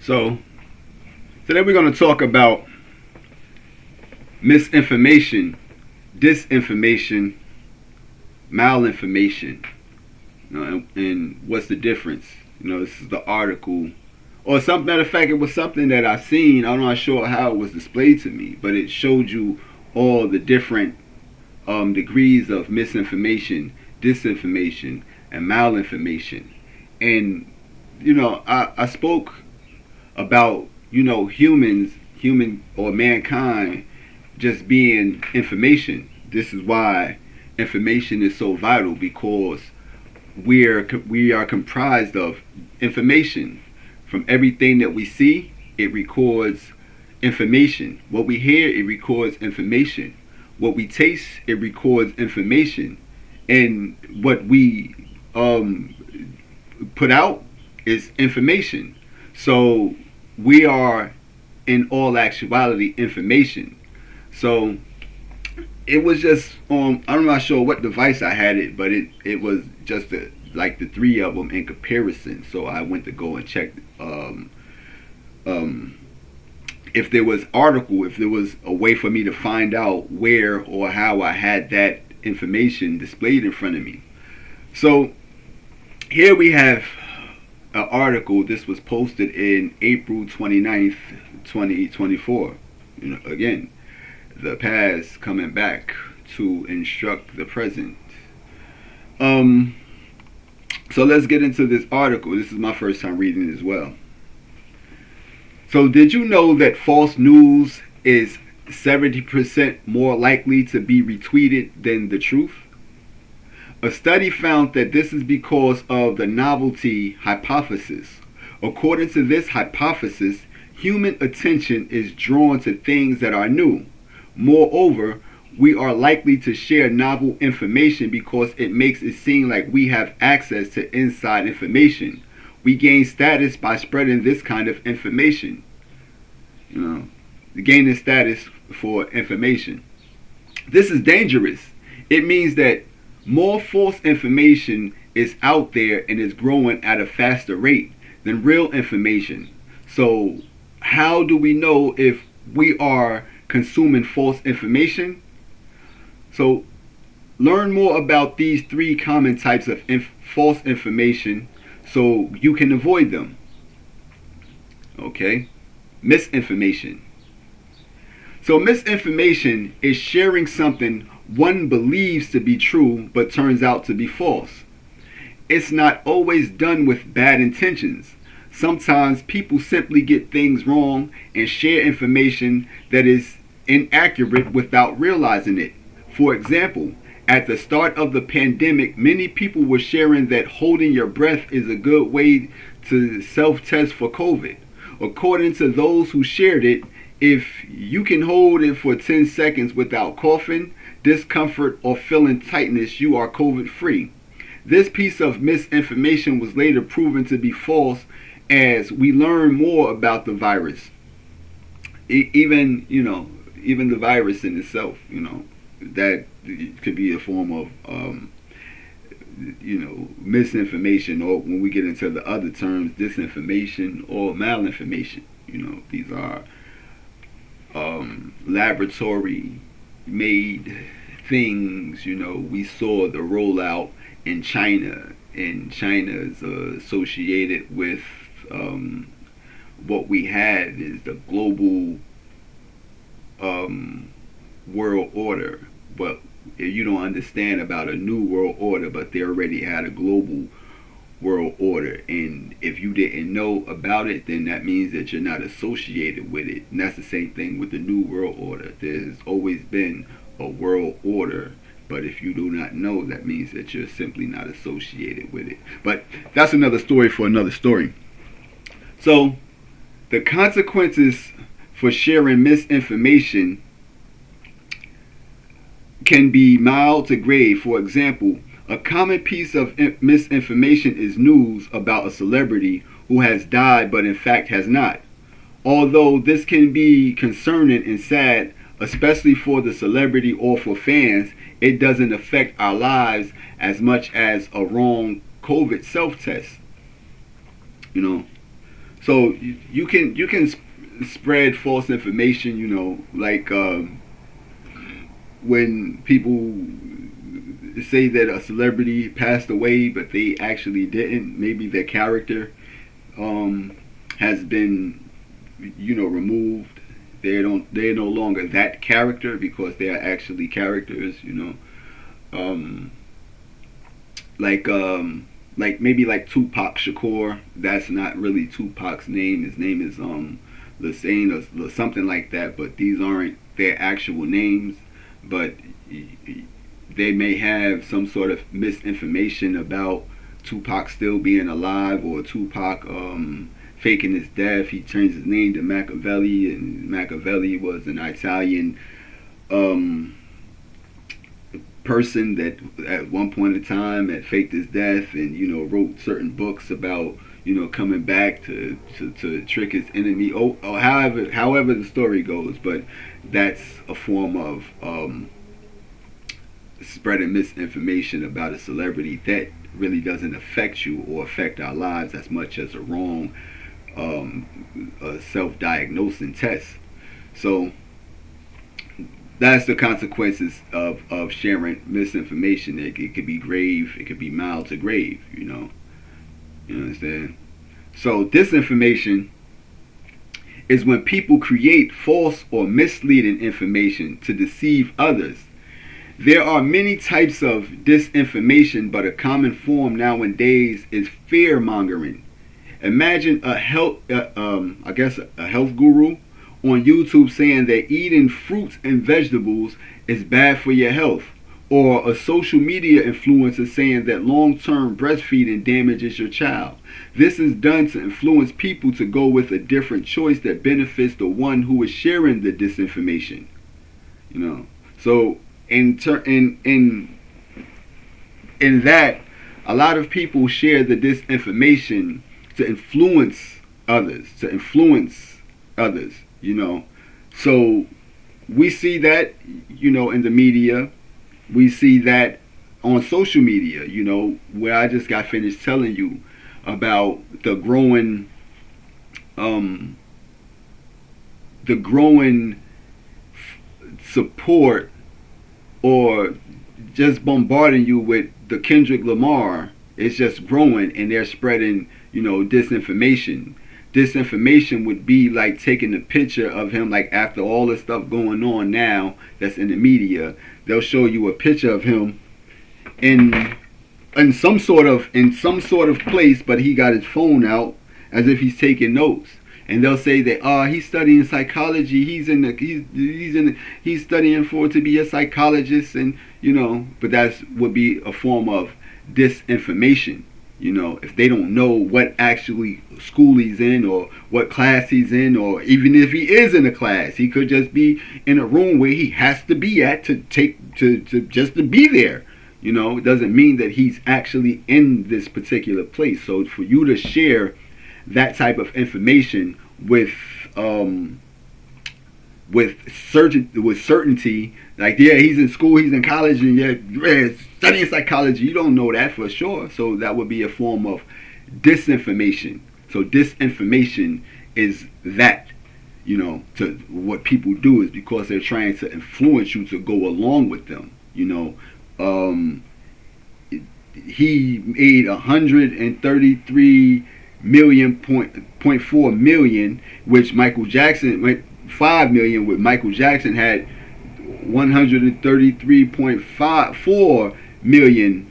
So today we're going to talk about misinformation, disinformation, malinformation, and what's the difference. This is the article, or some matter of fact, it was something that I seen. I'm not sure how it was displayed to me, but it showed you all the different degrees of misinformation, disinformation, and malinformation. And I spoke about human or mankind just being information. This is why information is so vital, because we are comprised of information. From everything that we see, it records information. What we hear, it records information. What we taste, it records information. And what we put out is information. So we are, in all actuality, information. So it was just I'm not sure what device I had it, but it was just like the three of them in comparison. So I went to go and check if there was a way for me to find out where or how I had that information displayed in front of me. So here we have an article. This was posted in April 29th, 2024. Again, the past coming back to instruct the present. So let's get into this article. This is my first time reading it as well. So did you know that false news is 70% more likely to be retweeted than the truth? A study found that this is because of the novelty hypothesis. According to this hypothesis, human attention is drawn to things that are new. Moreover, we are likely to share novel information because it makes it seem like we have access to inside information. We gain status by spreading this kind of information. Gaining status for information. This is dangerous. It means that more false information is out there and is growing at a faster rate than real information. So how do we know if we are consuming false information? So learn more about these three common types of false information so you can avoid them. Okay? Misinformation. So misinformation is sharing something one believes to be true but turns out to be false. It's not always done with bad intentions. Sometimes people simply get things wrong and share information that is inaccurate without realizing it. For example, at the start of the pandemic, many people were sharing that holding your breath is a good way to self-test for COVID. According to those who shared it, if you can hold it for 10 seconds without coughing, discomfort, or feeling tightness, you are COVID-free. This piece of misinformation was later proven to be false as we learn more about the virus. Even the virus in itself, that could be a form of misinformation, or when we get into the other terms, disinformation or malinformation. These are laboratory made things. We saw the rollout in China, and China is associated with what we have is the global world order. But you don't understand about a new world order, but they already had a global world order. And if you didn't know about it, then that means that you're not associated with it. And that's the same thing with the new world order. There's always been a world order, but if you do not know, that means that you're simply not associated with it. But that's another story for another story. So the consequences for sharing misinformation can be mild to grave. For example, a common piece of misinformation is news about a celebrity who has died but in fact has not. Although this can be concerning and sad, especially for the celebrity or for fans, it doesn't affect our lives as much as a wrong COVID self-test. So you can spread false information. Like when people say that a celebrity passed away, but they actually didn't. Maybe their character has been removed. They're no longer that character because they are actually characters. Um, like maybe like Tupac Shakur. That's not really Tupac's name. His name is Lassane or something like that. But these aren't their actual names. But they may have some sort of misinformation about Tupac still being alive, or Tupac faking his death. He changed his name to Machiavelli, and Machiavelli was an Italian um, person that at one point in time had faked his death, and wrote certain books about coming back to trick his enemy. However the story goes, but that's a form of spreading misinformation about a celebrity that really doesn't affect you or affect our lives as much as a wrong self-diagnosing test. So that's the consequences of sharing misinformation. It could be grave, it could be mild to grave, You understand? So disinformation is when people create false or misleading information to deceive others. There are many types of disinformation, but a common form nowadays is fear mongering. Imagine a health guru on YouTube saying that eating fruits and vegetables is bad for your health, or a social media influencer saying that long-term breastfeeding damages your child. This is done to influence people to go with a different choice that benefits the one who is sharing the disinformation. So in that, a lot of people share the disinformation to influence others. So we see that in the media. We see that on social media, where I just got finished telling you about the growing support, or just bombarding you with the Kendrick Lamar. It's just growing, and they're spreading disinformation. Disinformation would be like taking a picture of him, like after all the stuff going on now that's in the media, they'll show you a picture of him in some sort of place, but he got his phone out as if he's taking notes. And they'll say that he's studying psychology, he's studying for to be a psychologist, and but that would be a form of disinformation. If they don't know what actually school he's in, or what class he's in, or even if he is in a class, he could just be in a room where he has to be at to just to be there. It doesn't mean that he's actually in this particular place. So for you to share that type of information with certainty, like, yeah, he's in school, he's in college, and yeah, studying psychology, you don't know that for sure. So that would be a form of disinformation. So disinformation is that, to what people do is because they're trying to influence you to go along with them. He made 133.4 million, which Michael Jackson 5 million, with Michael Jackson had 133.4 million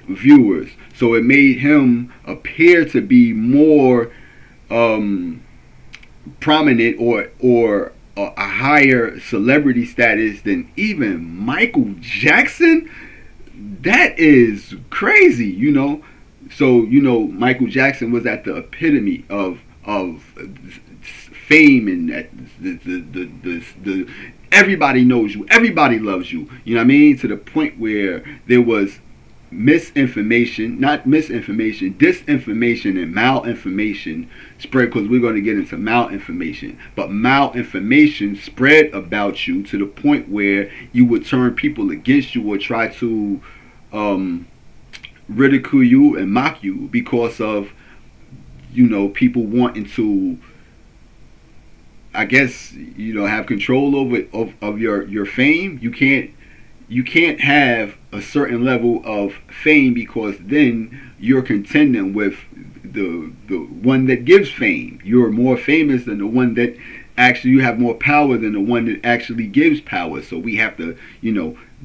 viewers. So it made him appear to be more prominent, or a higher celebrity status than even Michael Jackson. That is crazy, So Michael Jackson was at the epitome of fame, and that the everybody knows you, everybody loves you. You know what I mean? To the point where there was disinformation and malinformation spread, because we're going to get into malinformation. But malinformation spread about you to the point where you would turn people against you, or try to ridicule you and mock you because of people wanting to, I guess, have control of your fame. You can't have a certain level of fame, because then you're contending with the one that gives fame. You're more famous than the one that actually, you have more power than the one that actually gives power. So we have to,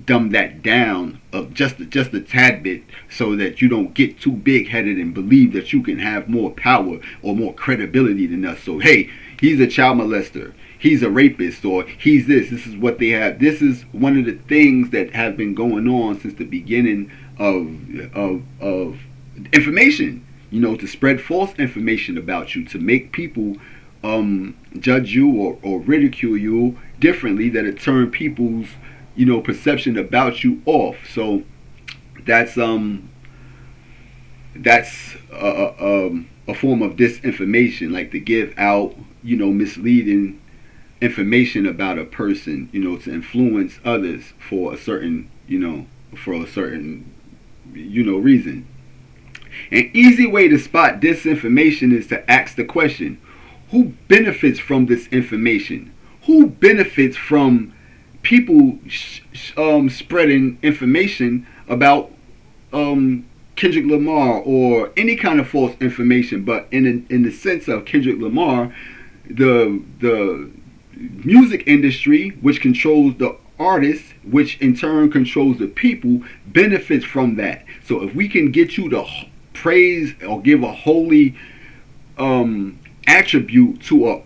dumb that down of just a tad bit, so that you don't get too big headed and believe that you can have more power or more credibility than us. So hey, he's a child molester, he's a rapist, or he's this is what they have. This is one of the things that have been going on since the beginning of information, to spread false information about you, to make people judge you or ridicule you differently, that it turn people's perception about you off. So that's a form of disinformation, like to give out misleading information about a person, to influence others for a certain reason. An easy way to spot disinformation is to ask the question: who benefits from this information? Who benefits from people spreading information about Kendrick Lamar, or any kind of false information? But in the sense of Kendrick Lamar, the music industry, which controls the artists, which in turn controls the people, benefits from that. So if we can get you to praise or give a holy attribute to a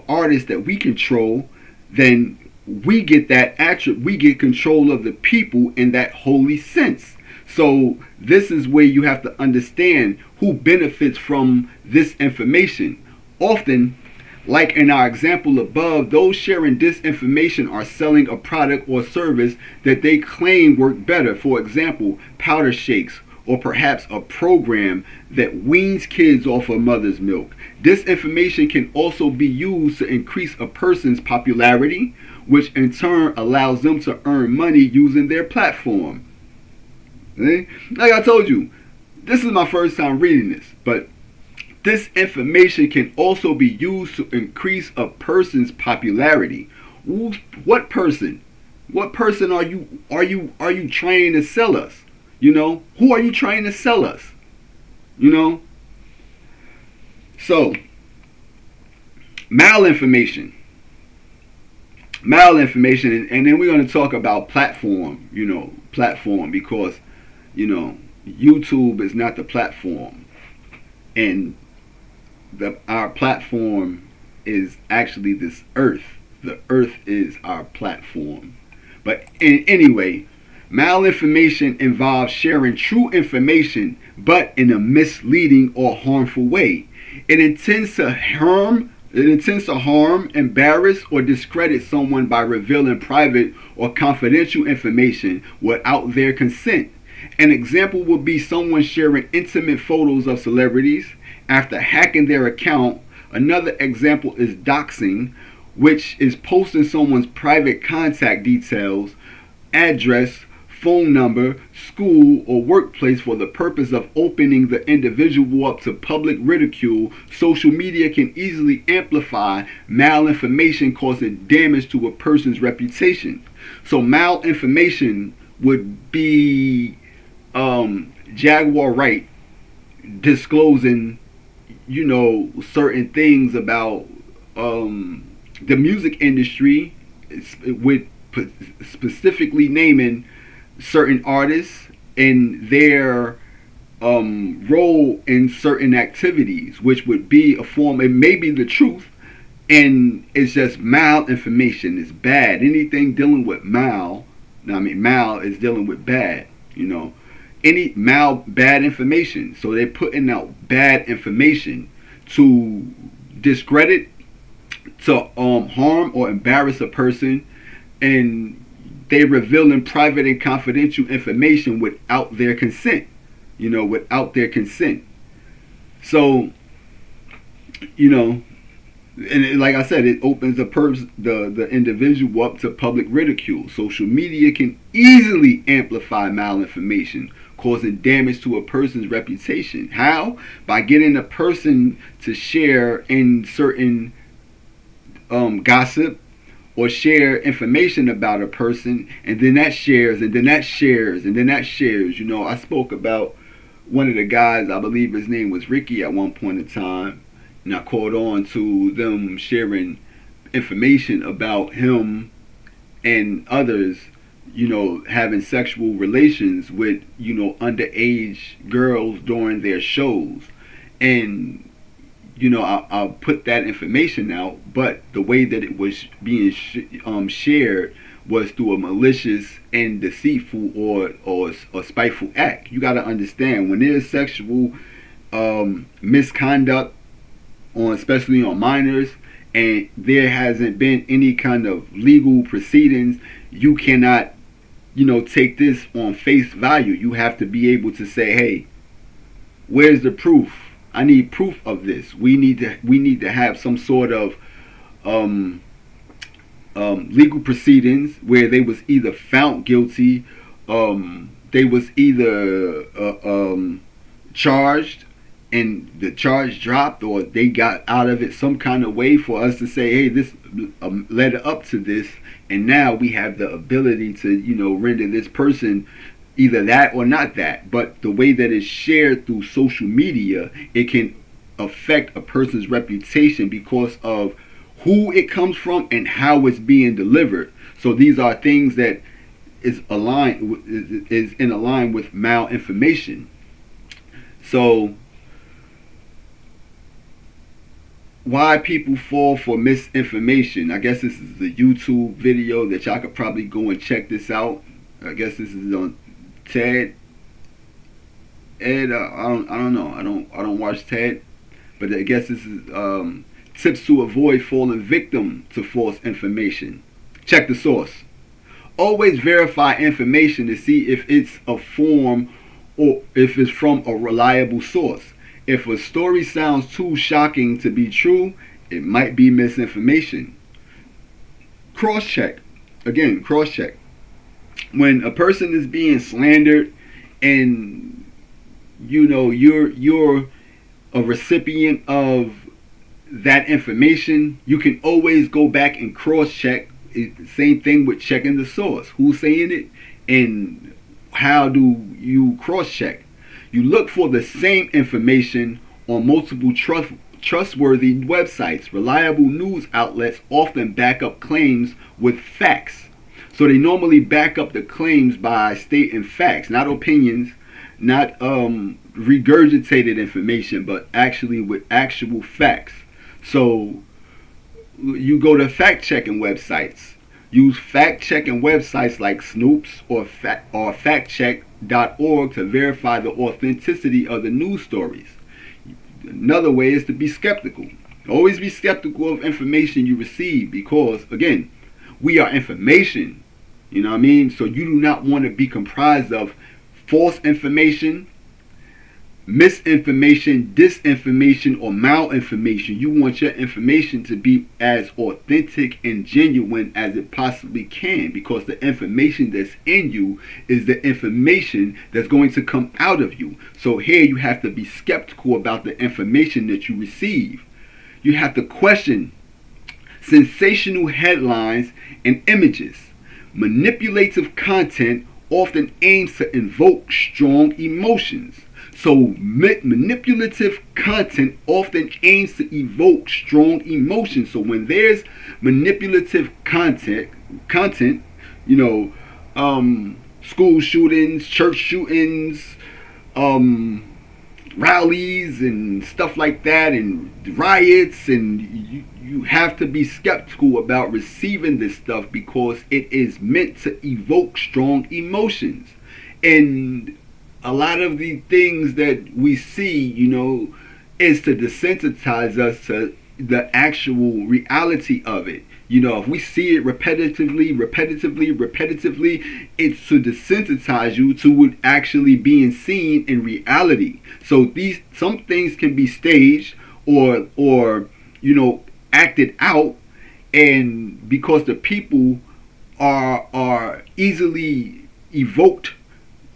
artist that we control, then we get that attribute, we get control of the people in that holy sense. So this is where you have to understand who benefits from this information. Often, like in our example above, those sharing disinformation are selling a product or service that they claim work better. For example, powder shakes, or perhaps a program that weans kids off of mother's milk. Disinformation can also be used to increase a person's popularity, which in turn allows them to earn money using their platform. Like I told you, this is my first time reading this, but this information can also be used to increase a person's popularity. What person? What person are you trying to sell us? Who are you trying to sell us? So, malinformation, and then we're going to talk about platform, because, YouTube is not the platform, and our platform is actually this earth. The earth is our platform. But anyway, malinformation involves sharing true information, but in a misleading or harmful way. It intends to harm, embarrass, or discredit someone by revealing private or confidential information without their consent. An example would be someone sharing intimate photos of celebrities after hacking their account. Another example is doxing, which is posting someone's private contact details, address, phone number, school, or workplace for the purpose of opening the individual up to public ridicule. Social media can easily amplify malinformation, causing damage to a person's reputation. So malinformation would be Jaguar Wright disclosing, certain things about the music industry, with specifically naming certain artists and their role in certain activities, which would be a form, it may be the truth, and it's just malinformation. It's bad. Anything dealing with mal is dealing with bad, any bad information. So they're putting out bad information to discredit, to harm or embarrass a person, and they revealing private and confidential information without their consent. And like I said, it opens the individual up to public ridicule. Social media can easily amplify malinformation, causing damage to a person's reputation. How? By getting a person to share in certain gossip or share information about a person, and then that shares, and then that shares, and then that shares. I spoke about one of the guys, I believe his name was Ricky at one point in time, and I caught on to them sharing information about him and others, having sexual relations with, underage girls during their shows. And I'll put that information out, but the way that it was being shared was through a malicious and deceitful or spiteful act. You got to understand, when there's sexual misconduct especially on minors, and there hasn't been any kind of legal proceedings, you cannot take this on face value. You have to be able to say, hey, where's the proof? I need proof of this. We need to have some sort of legal proceedings where they was either found guilty, they was either charged and the charge dropped, or they got out of it some kind of way for us to say, hey, this led up to this, and now we have the ability to render this person either that or not that. But the way that it's shared through social media, it can affect a person's reputation because of who it comes from and how it's being delivered. So these are things that is in line with malinformation. So why people fall for misinformation? I guess this is a YouTube video that y'all could probably go and check this out. I guess this is on TED. Ed, I don't know. I don't watch TED, but I guess this is tips to avoid falling victim to false information. Check the source. Always verify information to see if it's a form or if it's from a reliable source. If a story sounds too shocking to be true, it might be misinformation. Cross-check. Again, cross-check. When a person is being slandered and you're a recipient of that information, you can always go back and cross-check. Same thing with checking the source. Who's saying it and how do you cross-check? You look for the same information on multiple trustworthy websites. Reliable news outlets often back up claims with facts. So they normally back up the claims by stating facts, not opinions, not regurgitated information, but actually with actual facts. So you go to fact-checking websites. Use fact-checking websites like Snopes or factcheck.org to verify the authenticity of the news stories. Another way is to be skeptical. Always be skeptical of information you receive because, again, we are information. You know what I mean? So you do not want to be comprised of false information, misinformation, disinformation, or malinformation. You want your information to be as authentic and genuine as it possibly can, because the information that's in you is the information that's going to come out of you. So here you have to be skeptical about the information that you receive. You have to question sensational headlines and images. Manipulative content often aims to invoke strong emotions. So manipulative content often aims to evoke strong emotions. So when there's manipulative content, school shootings, church shootings, rallies and stuff like that, and riots, and you have to be skeptical about receiving this stuff because it is meant to evoke strong emotions. And a lot of the things that we see, is to desensitize us to the actual reality of it. If we see it repetitively, it's to desensitize you to it actually being seen in reality. So some things can be staged or acted out, and because the people are easily evoked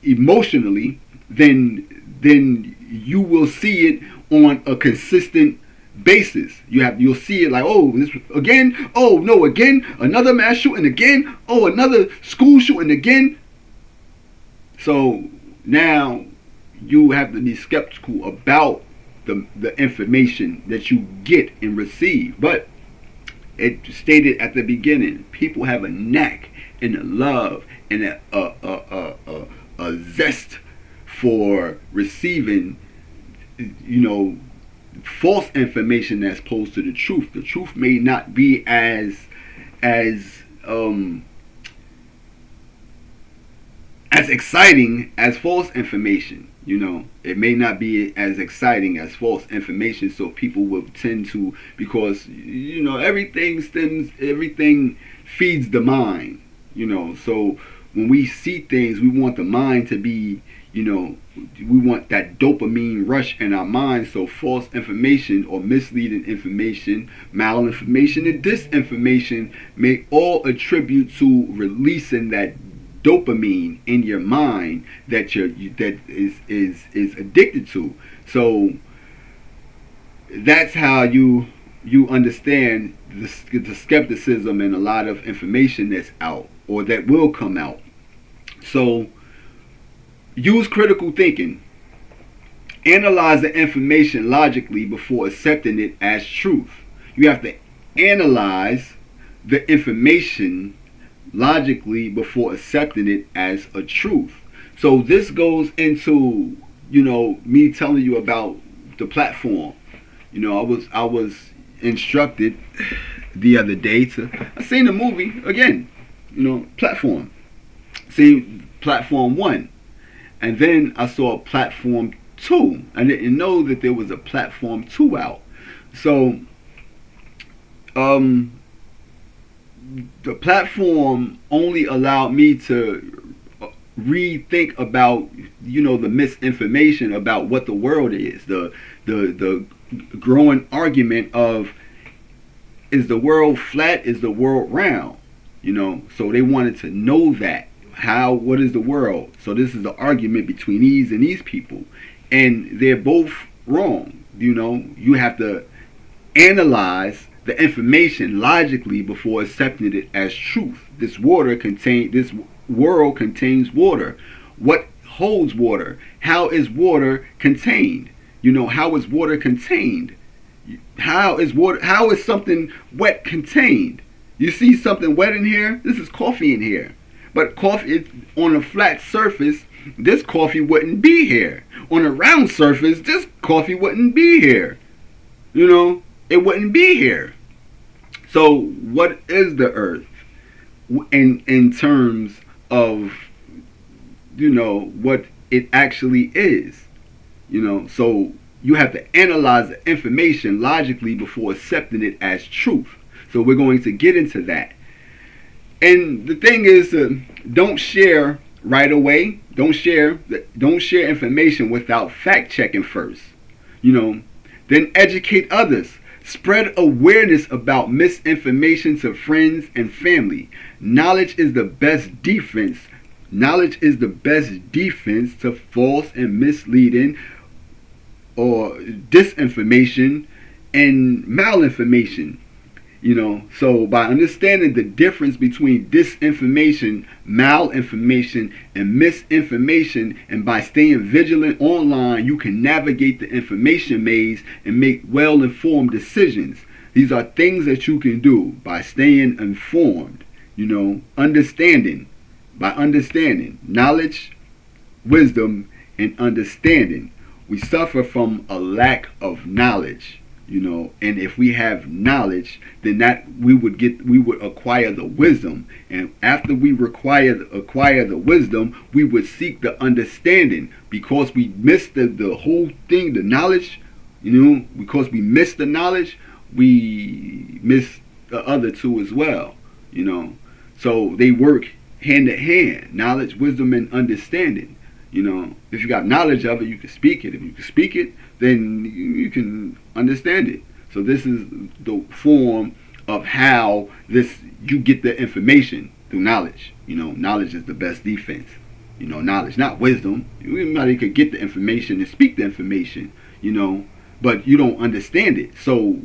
emotionally, then you will see it on a consistent basis. You'll see it like, oh, this again, oh no, again, another mass shooting again, oh, another school shooting again. So now you have to be skeptical about the information that you get and receive. But it stated at the beginning, people have a knack and a love and a zest for receiving, false information as opposed to the truth. The truth may not be as exciting as false information. It may not be as exciting as false information, so people will tend to, because everything feeds the mind. So when we see things, we want the mind to be, we want that dopamine rush in our mind. So false information or misleading information, malinformation, and disinformation may all attribute to releasing that dopamine in your mind that that is addicted to. So that's how you understand the skepticism and a lot of information that's out or that will come out. So use critical thinking. Analyze the information logically before accepting it as truth. You have to analyze the information logically before accepting it as a truth. So this goes into, me telling you about the platform. I was instructed the other day I seen the movie again, platform. See platform 1. And then I saw platform 2. I didn't know that there was a platform 2 out. So the platform only allowed me to rethink about the misinformation about what the world is, the growing argument of, is the world flat, is the world round? So they wanted to know that, what is the world? So this is the argument between these and these people, and they're both wrong. You have to analyze the information logically before accepting it as truth. This world contains water. What holds water? How is water contained? How is water contained? How is something wet contained? You see something wet in here? This is coffee in here. But coffee is on a flat surface. This coffee wouldn't be here. On a round surface, this coffee wouldn't be here. It wouldn't be here. So what is the earth in terms of what it actually is? So you have to analyze the information logically before accepting it as truth. So we're going to get into that. And the thing is, don't share right away. Don't share information without fact checking first. Then educate others. Spread awareness about misinformation to friends and family. Knowledge is the best defense. Knowledge is the best defense to false and misleading or disinformation and malinformation. So by understanding the difference between disinformation, malinformation, and misinformation, and by staying vigilant online, you can navigate the information maze and make well-informed decisions. These are things that you can do by staying informed, understanding. By understanding, knowledge, wisdom, and understanding. We suffer from a lack of knowledge. And if we have knowledge, then we would acquire the wisdom, and after we acquire the wisdom, we would seek the understanding, because we missed the whole thing, the knowledge. Because we missed the knowledge, we miss the other two as well. So they work hand in hand: knowledge, wisdom, and understanding. If you got knowledge of it, you can speak it. If you can speak it, then you can understand it. So this is the form of how you get the information through knowledge. Knowledge is the best defense. Knowledge, not wisdom. Anybody could get the information and speak the information, but you don't understand it. So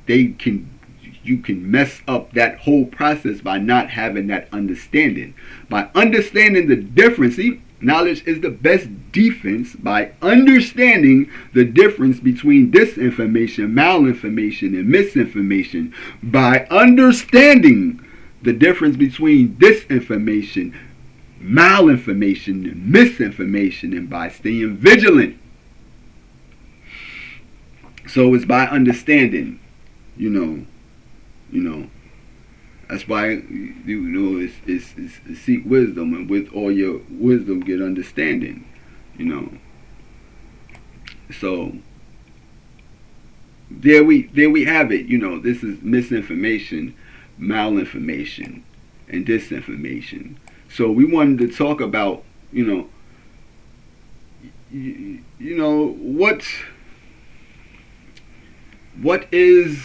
you can mess up that whole process by not having that understanding. By understanding the difference, knowledge is the best defense. By understanding the difference between disinformation, malinformation, and misinformation, by understanding the difference between disinformation, malinformation, and misinformation, and by staying vigilant. So it's by understanding, That's why it's seek wisdom, and with all your wisdom get understanding. So there we have it. This is misinformation, malinformation, and disinformation. So we wanted to talk about what is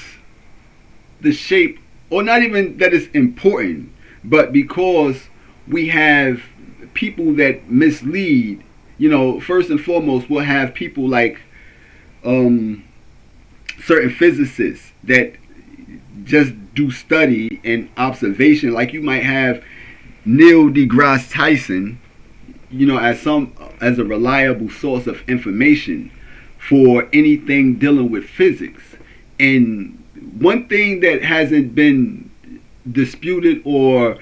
the shape, or not even that it's important, but because we have people that mislead. First and foremost, we'll have people like certain physicists that just do study and observation. Like you might have Neil deGrasse Tyson, as a reliable source of information for anything dealing with physics. And one thing that hasn't been disputed or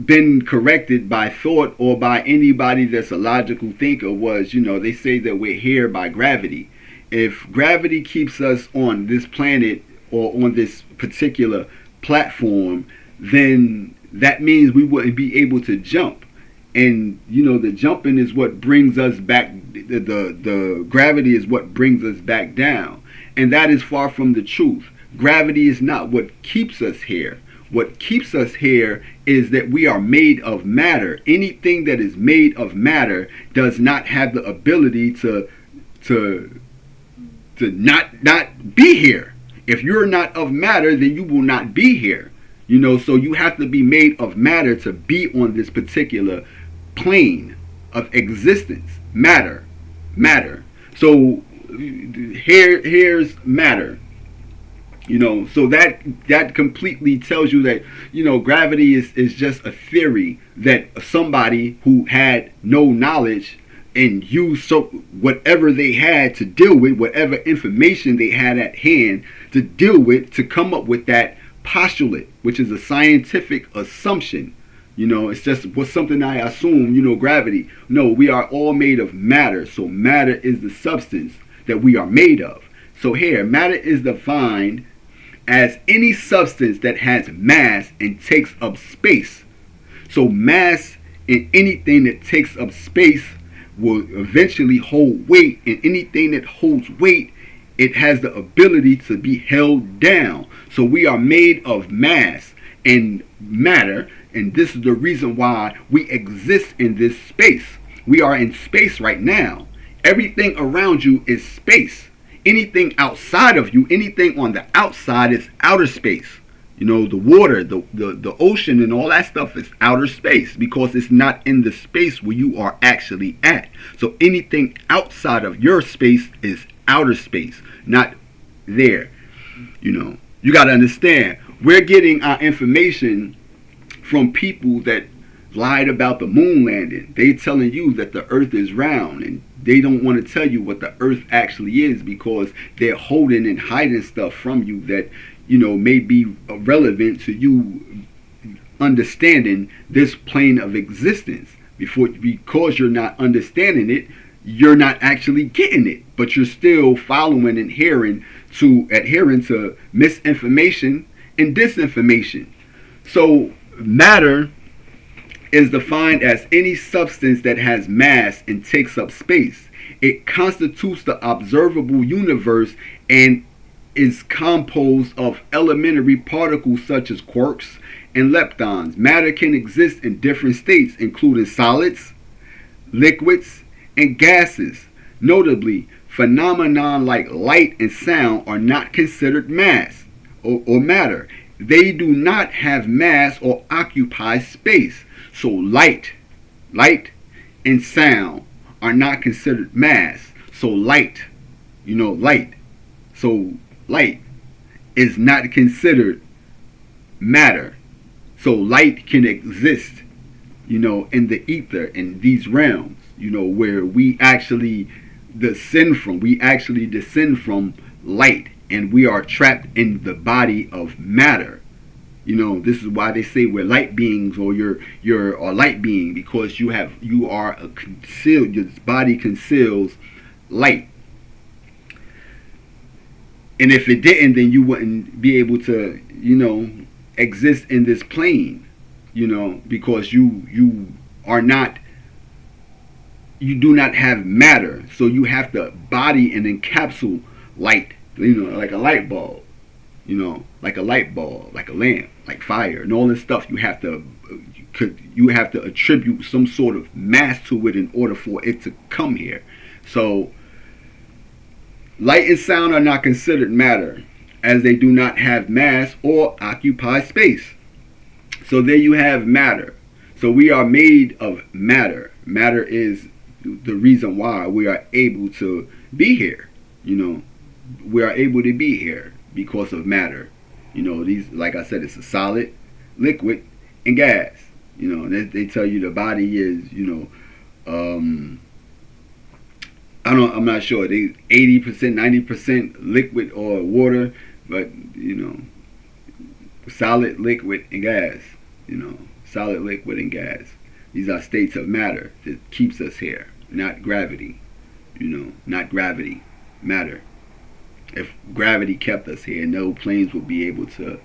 been corrected by thought or by anybody that's a logical thinker was, they say that we're here by gravity. If gravity keeps us on this planet or on this particular platform, then that means we wouldn't be able to jump. And the jumping is what brings us back. The gravity is what brings us back down. And that is far from the truth. Gravity is not what keeps us here. What keeps us here is that we are made of matter. Anything that is made of matter does not have the ability to not be here. If you're not of matter, then you will not be here. So you have to be made of matter to be on this particular plane of existence. Matter. So here's matter. So that completely tells you that gravity is just a theory that somebody who had no knowledge and used whatever they had to deal with, whatever information they had at hand to deal with, to come up with that postulate, which is a scientific assumption. It's just something I assume, gravity. No, we are all made of matter. So matter is the substance that we are made of. So here, matter is defined as any substance that has mass and takes up space. So mass in anything that takes up space will eventually hold weight, and anything that holds weight, it has the ability to be held down. So we are made of mass and matter, and this is the reason why we exist in this space. We are in space right now. Everything around you is space. Anything outside of you, anything on the outside is outer space. The water, the ocean, and all that stuff is outer space because it's not in the space where you are actually at. So anything outside of your space is outer space, not there. You got to understand, we're getting our information from people that lied about the moon landing. They telling you that the earth is round, and they don't want to tell you what the earth actually is because they're holding and hiding stuff from you that may be relevant to you understanding this plane of existence. Because you're not understanding it, you're not actually getting it, but you're still following and adhering to misinformation and disinformation. So matter is defined as any substance that has mass and takes up space. It constitutes the observable universe and is composed of elementary particles such as quarks and leptons. Matter can exist in different states, including solids, liquids, and gases. Notably, Phenomenon like light and sound are not considered mass or matter. They do not have mass or occupy space. So light and sound are not considered mass. So light. So light is not considered matter. So light can exist, in the ether, in these realms, where we actually descend from. We actually descend from light, and we are trapped in the body of matter. This is why they say we're light beings, or you're a light being, because you are a concealed. Your body conceals light. And if it didn't, then you wouldn't be able to, exist in this plane, because you do not have matter. So you have to body and encapsulate light, like a light bulb, like a light bulb, like a lamp, like fire, and all this stuff. You have to attribute some sort of mass to it in order for it to come here. So light and sound are not considered matter, as they do not have mass or occupy space. So there you have matter. So we are made of matter. Matter is the reason why we are able to be here. We are able to be here because of matter. These, like I said, it's a solid, liquid, and gas. They tell you the body is, I'm not sure. They 80%, 90% liquid or water, but solid, liquid, and gas. Solid, liquid, and gas. These are states of matter that keeps us here, not gravity. Not gravity, matter. If gravity kept us here, no planes would be able to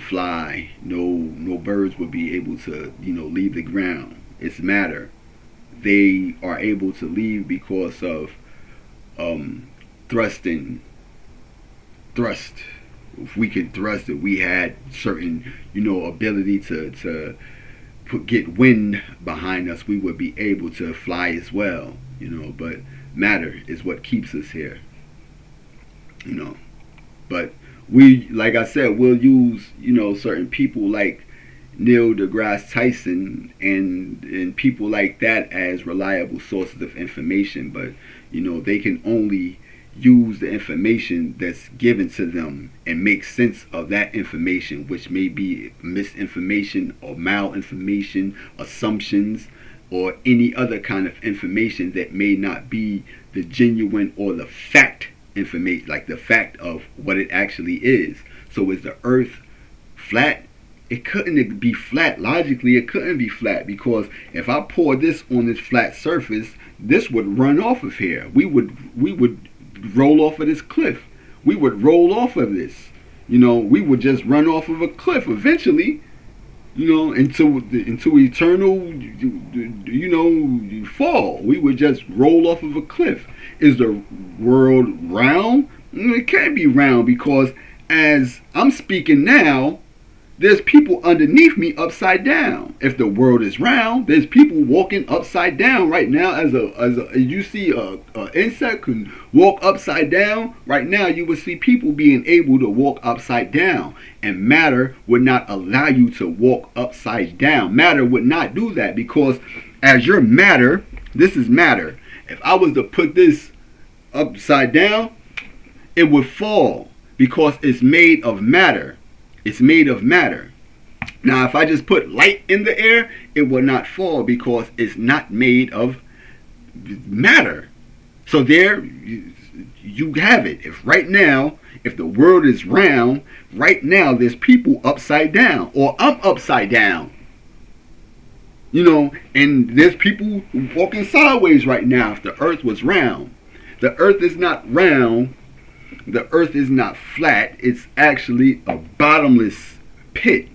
fly. No birds would be able to leave the ground. It's matter. They are able to leave because of thrust. If we could thrust it, we had certain ability to get wind behind us, we would be able to fly as well. But matter is what keeps us here. But we, like I said, we'll use certain people like Neil deGrasse Tyson and people like that as reliable sources of information, but they can only use the information that's given to them and make sense of that information, which may be misinformation or malinformation, assumptions, or any other kind of information that may not be the genuine or the fact information, like the fact of what it actually is. So is the earth flat? It couldn't be flat. Logically, it couldn't be flat, because if I pour this on this flat surface, this would run off of here. We would roll off of this cliff. We would roll off of this. We would just run off of a cliff eventually, into eternal, fall. We would just roll off of a cliff. Is the world round? It can't be round, because as I'm speaking now, there's people underneath me upside down. If the world is round, there's people walking upside down right now. As you see a insect can walk upside down right now, you would see people being able to walk upside down, and matter would not allow you to walk upside down. Matter would not do that, because as your matter, this is matter. If I was to put this upside down, it would fall, because it's made of matter. It's made of matter. Now, if I just put light in the air, it will not fall, because it's not made of matter. So there you have it. If right now, if the world is round, right now there's people upside down, or I'm upside down. And there's people walking sideways right now if the earth was round. The earth is not round. The earth is not flat. It's actually a bottomless pit.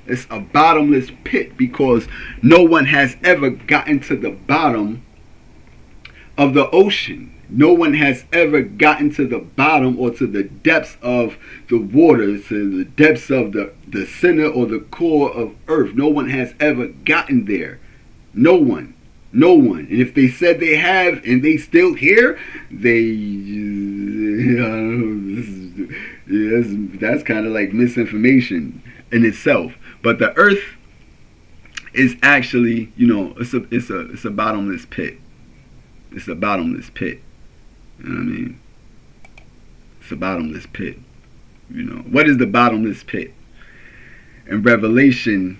It's a bottomless pit, because no one has ever gotten to the bottom of the ocean. No one has ever gotten to the bottom or to the depths of the water, to the depths of the center or the core of earth. No one has ever gotten there. No one. No one. And if they said they have and they still here, that's kind of like misinformation in itself. But the earth is actually, it's a bottomless pit. It's a bottomless pit. You know what I mean? It's a bottomless pit. What is the bottomless pit? In Revelation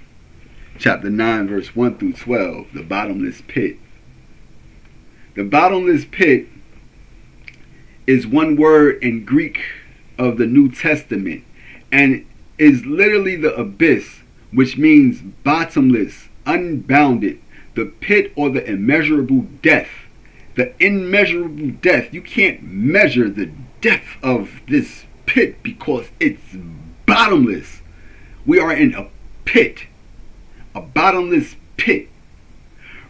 chapter 9, verse 1 through 12, the bottomless pit. The bottomless pit is one word in Greek of the New Testament and is literally the abyss, which means bottomless, unbounded, the pit or the immeasurable depth. The immeasurable depth. You can't measure the depth of this pit because it's bottomless. We are in a pit, a bottomless pit.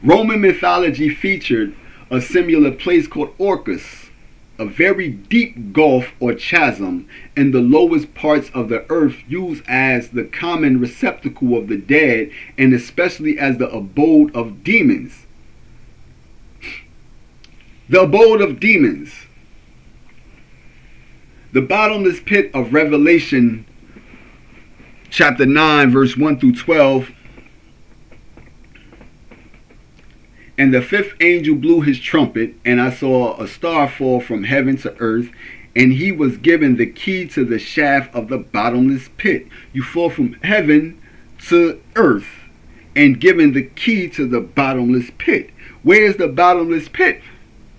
Roman mythology featured a similar place called Orcus, a very deep gulf or chasm in the lowest parts of the earth, used as the common receptacle of the dead and especially as the abode of demons. The abode of demons. The bottomless pit of Revelation chapter 9, verse 1 through 12. And the fifth angel blew his trumpet, and I saw a star fall from heaven to earth, and he was given the key to the shaft of the bottomless pit. You fall from heaven to earth, and given the key to the bottomless pit. Where is the bottomless pit?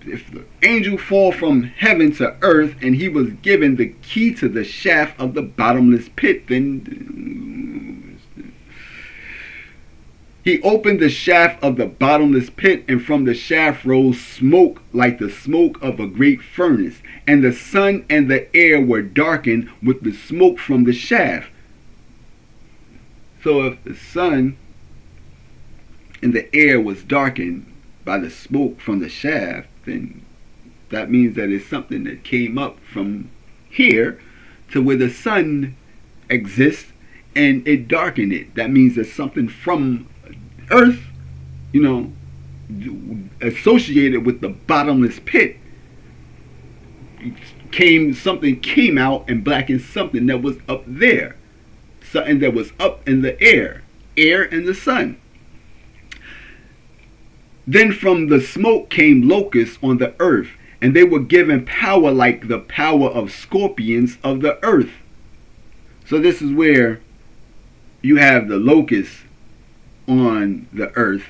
If the angel fall from heaven to earth and he was given the key to the shaft of the bottomless pit, then he opened the shaft of the bottomless pit, and from the shaft rose smoke like the smoke of a great furnace, and the sun and the air were darkened with the smoke from the shaft. So if the sun and the air was darkened by the smoke from the shaft, then that means that it's something that came up from here to where the sun exists and it darkened it. That means that something from earth, associated with the bottomless pit, something came out and blackened something that was up there. Something that was up in the air and the sun. Then from the smoke came locusts on the earth, and they were given power like the power of scorpions of the earth. So this is where you have the locusts on the earth,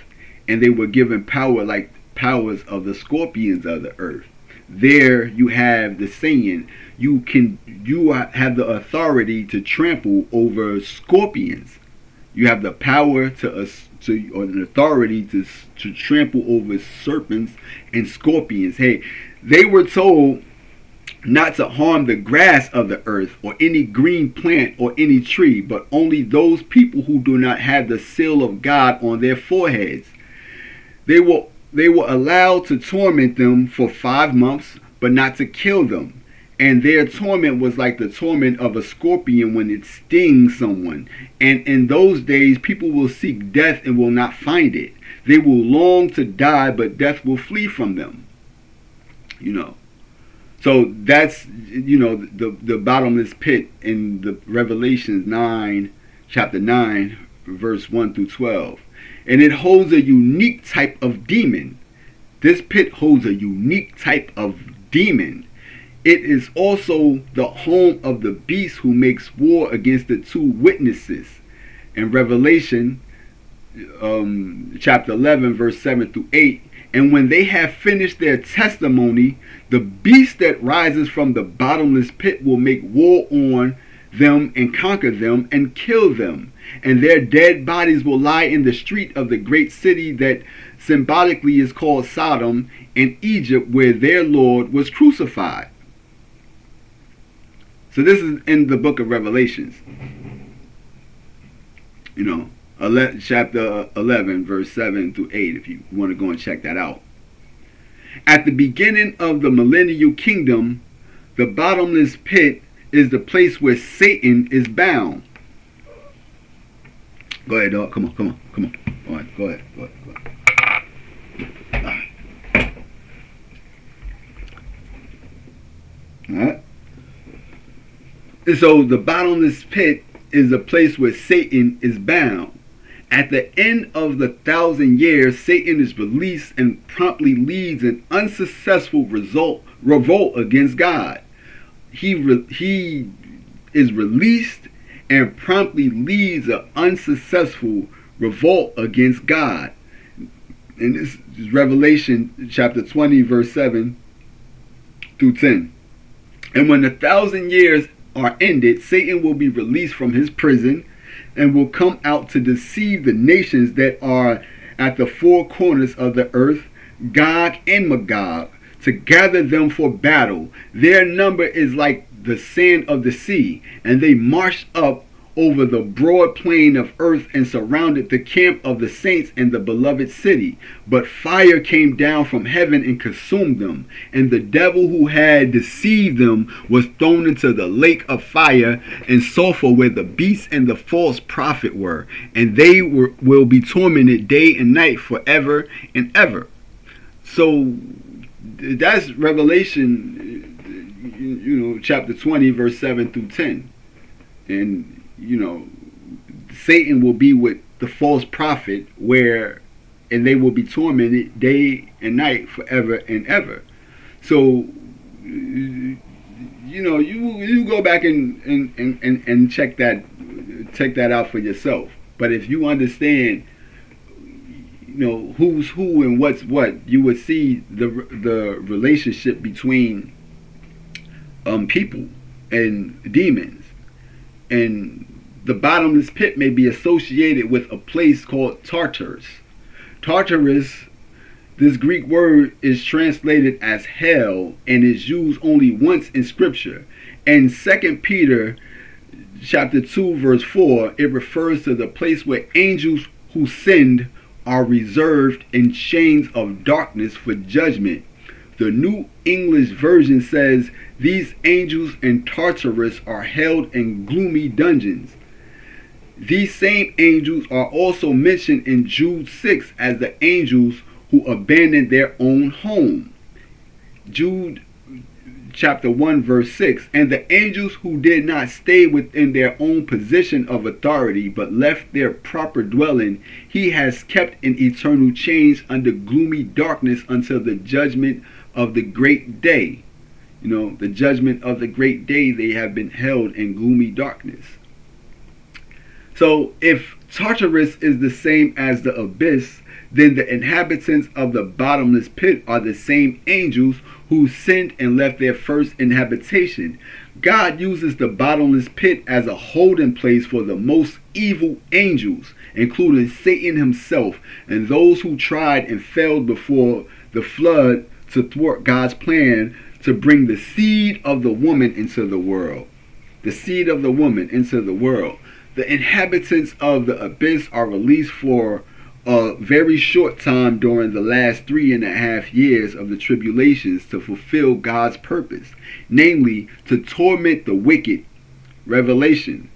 and they were given power like powers of the scorpions of the earth. There you have the saying, you have the authority to trample over scorpions. You have the power or an authority to trample over serpents and scorpions. Hey, they were told not to harm the grass of the earth or any green plant or any tree, but only those people who do not have the seal of God on their foreheads. They were allowed to torment them for 5 months, but not to kill them. And their torment was like the torment of a scorpion when it stings someone. And in those days, people will seek death and will not find it. They will long to die, but death will flee from them. So that's, the bottomless pit in the Revelation 9, chapter 9, verse 1 through 12. And it holds a unique type of demon. This pit holds a unique type of demon. It is also the home of the beast who makes war against the two witnesses. In Revelation chapter 11, verse 7 through 8, and when they have finished their testimony, the beast that rises from the bottomless pit will make war on them and conquer them and kill them. And their dead bodies will lie in the street of the great city that symbolically is called Sodom in Egypt, where their Lord was crucified. So this is in the book of Revelations. Chapter 11, verse 7 through 8, if you want to go and check that out. At the beginning of the millennial kingdom, the bottomless pit is the place where Satan is bound. Go ahead, dog. Come on. All right, go ahead. Right? And so the bottomless pit is a place where Satan is bound. At the end of the 1,000 years, Satan is released and promptly leads an unsuccessful revolt against God. He is released and promptly leads an unsuccessful revolt against God. And this is Revelation chapter 20, verse 7 through 10. And when the 1,000 years are ended, Satan will be released from his prison and will come out to deceive the nations that are at the four corners of the earth, Gog and Magog, to gather them for battle. Their number is like the sand of the sea, and they marched up over the broad plain of earth and surrounded the camp of the saints and the beloved city. But fire came down from heaven and consumed them, and the devil who had deceived them was thrown into the lake of fire and sulfur where the beast and the false prophet were, and they will be tormented day and night forever and ever. So that's Revelation, chapter 20, verse 7 through 10. And Satan will be with the false prophet and they will be tormented day and night forever and ever. So you go back and check that out for yourself. But if you understand who's who and what's what, you would see the relationship between people and demons. And the bottomless pit may be associated with a place called Tartarus. Tartarus, this Greek word, is translated as hell and is used only once in Scripture. In 2 Peter chapter 2, verse 4, it refers to the place where angels who sinned are reserved in chains of darkness for judgment. The New English Version says these angels in Tartarus are held in gloomy dungeons. These same angels are also mentioned in Jude 6 as the angels who abandoned their own home. Jude chapter 1 verse 6, and the angels who did not stay within their own position of authority but left their proper dwelling, he has kept in eternal chains under gloomy darkness until the judgment of the great day. The judgment of the great day, they have been held in gloomy darkness. So if Tartarus is the same as the abyss, then the inhabitants of the bottomless pit are the same angels who sinned and left their first inhabitation. God uses the bottomless pit as a holding place for the most evil angels, including Satan himself and those who tried and failed before the flood to thwart God's plan to bring the seed of the woman into the world. The seed of the woman into the world. The inhabitants of the abyss are released for a very short time during the last 3.5 years of the tribulations to fulfill God's purpose, namely to torment the wicked. Revelation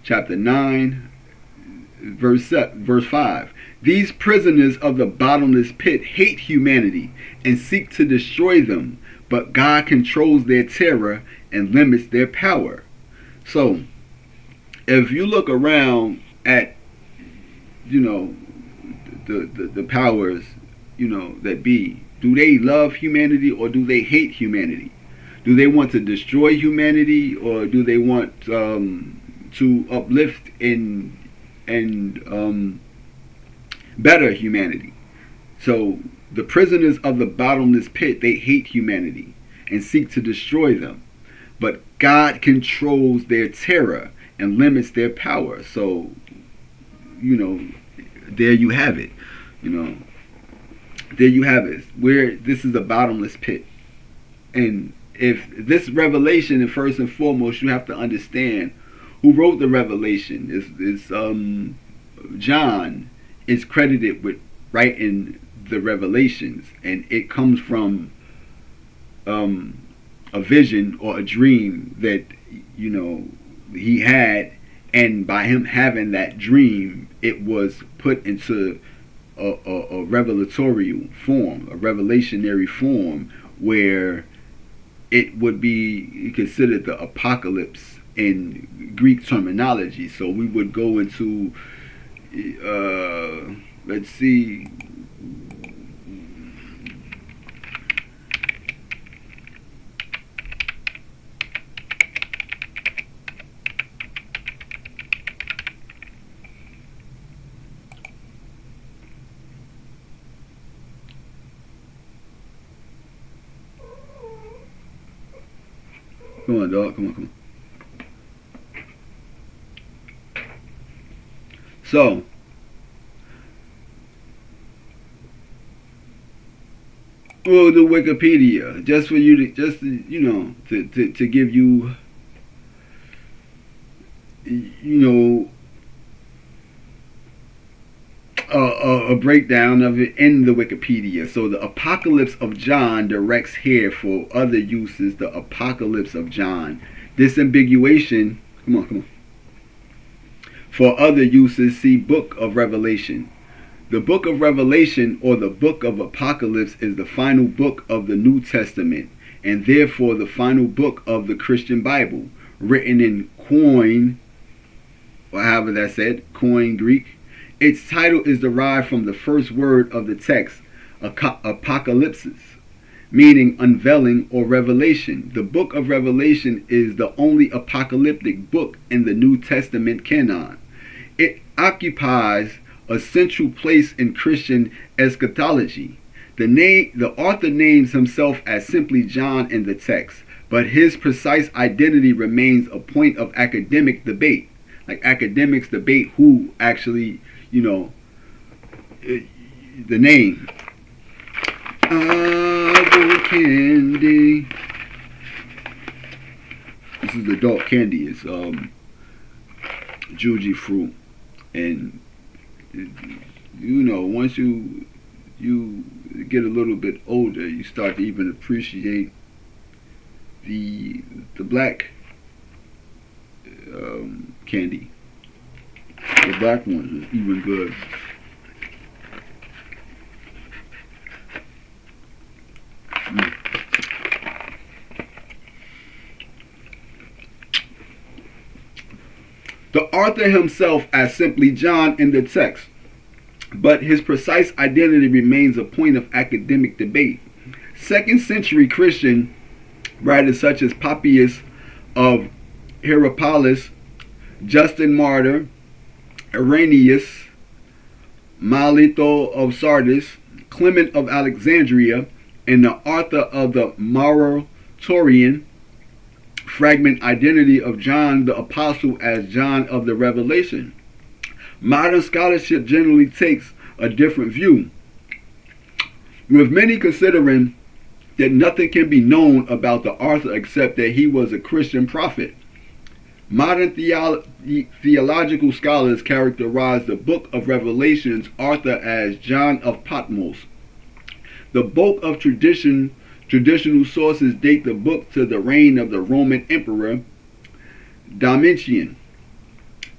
chapter 9 verse 5. These prisoners of the bottomless pit hate humanity and seek to destroy them, but God controls their terror and limits their power. So if you look around at the powers that be, do they love humanity or do they hate humanity? Do they want to destroy humanity or do they want to uplift and better humanity? So the prisoners of the bottomless pit, they hate humanity and seek to destroy them, but God controls their terror and limits their power. So there you have it. There you have it. Where this is a bottomless pit. And if this revelation, and first and foremost, you have to understand who wrote the revelation. Is John is credited with writing the revelations, and it comes from a vision or a dream that he had, and by him having that dream, it was put into a revelatory form, a revelationary form, where it would be considered the apocalypse in Greek terminology. So we would go into, let's see, come on, dog, come on. So, well, the Wikipedia, just for you to give you, a breakdown of it in the Wikipedia. So the Apocalypse of John directs here for other uses the Apocalypse of John. Disambiguation, come on. For other uses, see Book of Revelation. The Book of Revelation, or the Book of Apocalypse, is the final book of the New Testament, and therefore the final book of the Christian Bible, written in Koine, or however that's said, Koine Greek. Its title is derived from the first word of the text, apocalypsis, meaning unveiling or revelation. The Book of Revelation is the only apocalyptic book in the New Testament canon. It occupies a central place in Christian eschatology. The author names himself as simply John in the text, but his precise identity remains a point of academic debate. Like academics debate who actually, the name. Candy. This is the dark candy. It's Juji fruit, and once you get a little bit older, you start to even appreciate the black candy. The black ones is even good. The author himself as simply John in the text, but his precise identity remains a point of academic debate. 2nd century Christian writers such as Papias of Hierapolis, Justin Martyr, Irenaeus, Melito of Sardis, Clement of Alexandria, and the author of the Muratorian fragment identity of John the Apostle as John of the Revelation. Modern scholarship generally takes a different view, with many considering that nothing can be known about the author except that he was a Christian prophet. Modern theological scholars characterize the Book of Revelation's author as John of Patmos. The bulk of traditional sources date the book to the reign of the Roman Emperor Domitian.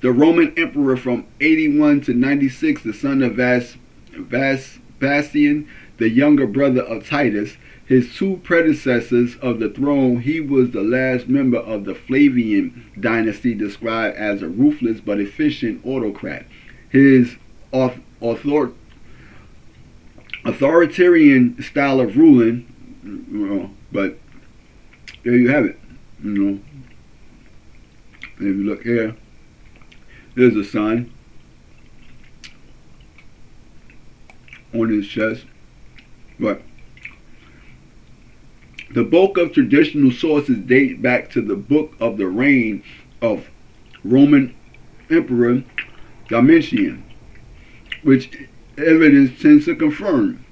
The Roman Emperor from 81 to 96, the son of Vespasian, the younger brother of Titus, his two predecessors of the throne. He was the last member of the Flavian dynasty, described as a ruthless but efficient autocrat. His authoritarian style of ruling, but there you have it. If you look here, there's a sign on his chest, but the bulk of traditional sources date back to the book of the reign of Roman Emperor Domitian, which evidence tends to confirm.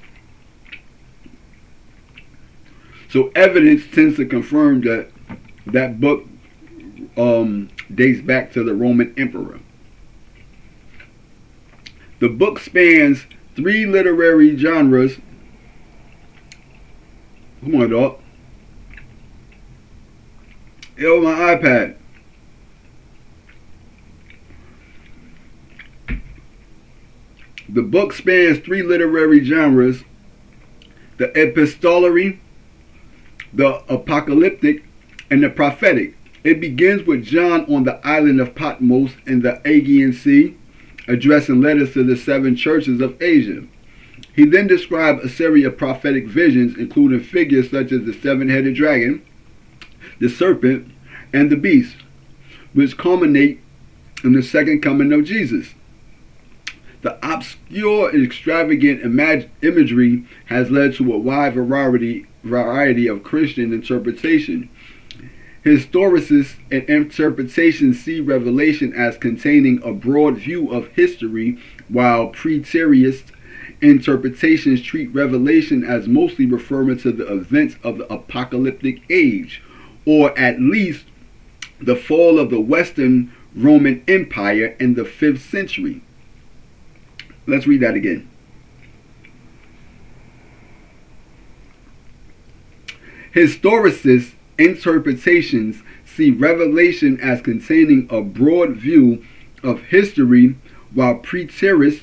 So evidence tends to confirm that that book dates back to the Roman Emperor. The book spans 3 literary genres. Come on, dog. Yo, my iPad. The book spans 3 literary genres: the epistolary, the apocalyptic and the prophetic. It begins with John on the island of Patmos in the Aegean Sea, addressing letters to the 7 churches of Asia. He then described a series of prophetic visions, including figures such as the 7-headed dragon, the serpent, and the beast, which culminate in the second coming of Jesus. The obscure and extravagant imagery has led to a wide variety of Christian interpretation. Historicists and interpretations see Revelation as containing a broad view of history, while preterist interpretations treat Revelation as mostly referring to the events of the apocalyptic age, or at least the fall of the Western Roman Empire in the 5th century. Let's read that again. Historicists' interpretations see Revelation as containing a broad view of history, while preterist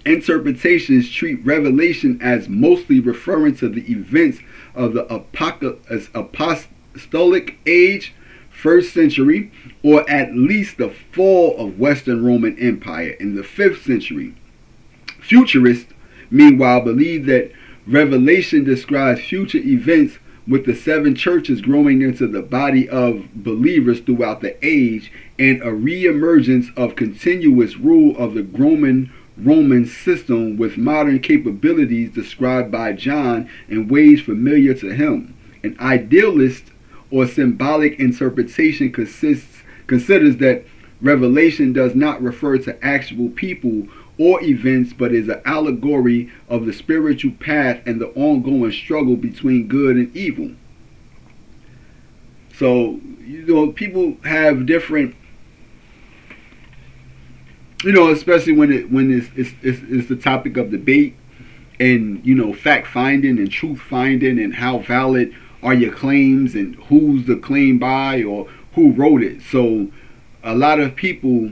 interpretations treat Revelation as mostly referring to the events of the apostolic age, 1st century, or at least the fall of Western Roman Empire in the 5th century. Futurists, meanwhile, believe that Revelation describes future events, with the 7 churches growing into the body of believers throughout the age, and a re-emergence of continuous rule of the growing Roman system with modern capabilities described by John in ways familiar to him. An idealist or symbolic interpretation considers that Revelation does not refer to actual people or events, but is an allegory of the spiritual path and the ongoing struggle between good and evil. So, people have different, especially when it's the topic of debate and, fact finding and truth finding, and how valid are your claims and who's the claim by or who wrote it. So a lot of people,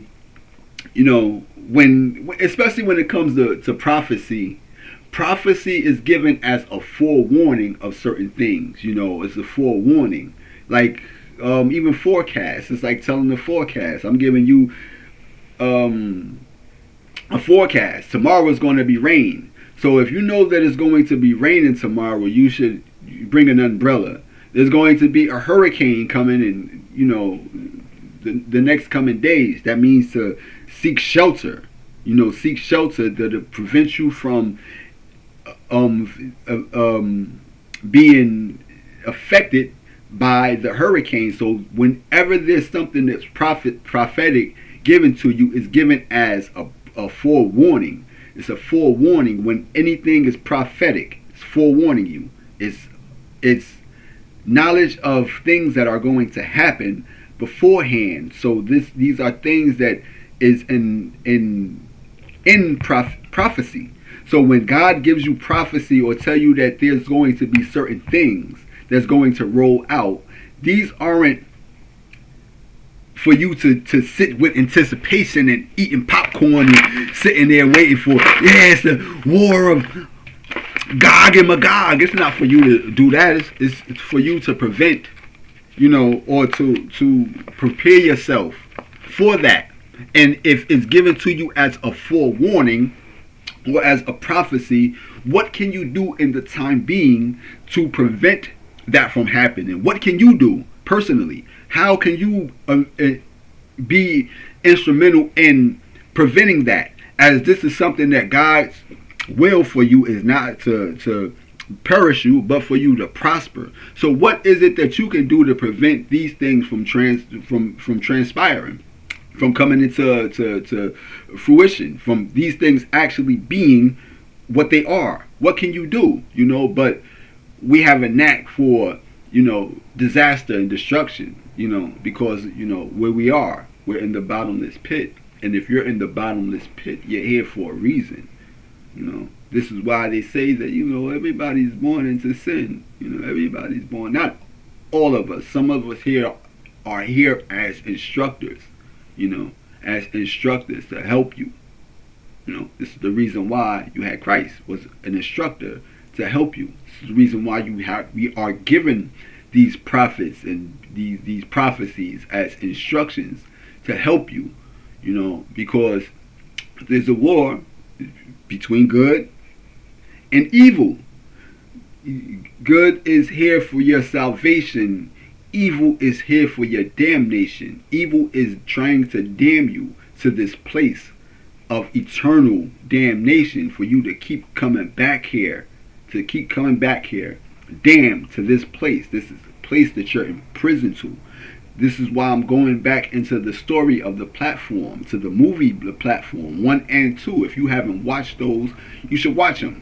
especially when it comes to prophecy is given as a forewarning of certain things. It's a forewarning. Like even forecasts, it's like telling the forecast. I'm giving you a forecast. Tomorrow is going to be rain. So if you know that it's going to be raining tomorrow, you should bring an umbrella. There's going to be a hurricane coming in, the next coming days. That means to seek shelter. Seek shelter to prevent you from being affected by the hurricane. So whenever there's something that's prophetic given to you, is given as a forewarning. It's a forewarning. When anything is prophetic, it's forewarning you. It's knowledge of things that are going to happen beforehand. So these are things that is in prophecy. So when God gives you prophecy or tell you that there's going to be certain things that's going to roll out, these aren't for you to sit with anticipation and eating popcorn and sitting there waiting for, it's the war of Gog and Magog. It's not for you to do that. It's for you to prevent, or to prepare yourself for that. And if it's given to you as a forewarning or as a prophecy, what can you do in the time being to prevent that from happening? What can you do personally? How can you be instrumental in preventing that? As this is something that God's will for you is not to perish you, but for you to prosper. So what is it that you can do to prevent these things from transpiring, from coming into fruition, from these things actually being what they are? What can you do? But we have a knack for disaster and destruction, because where we are, we're in the bottomless pit. And if you're in the bottomless pit, you're here for a reason. This is why they say that everybody's born into sin. Everybody's born, not all of us. Some of us here are here as instructors, as instructors to help you. This is the reason why you had Christ, was an instructor to help you. This is the reason why we are given these prophets and these prophecies as instructions to help you, because there's a war between good and evil. Good is here for your salvation. Evil is here for your damnation. Evil is trying to damn you to this place of eternal damnation for you to keep coming back here. Damned to this place. This is a place that you're imprisoned to. This is why I'm going back into the story of the platform, to the movie The Platform 1 and 2. If you haven't watched those, you should watch them.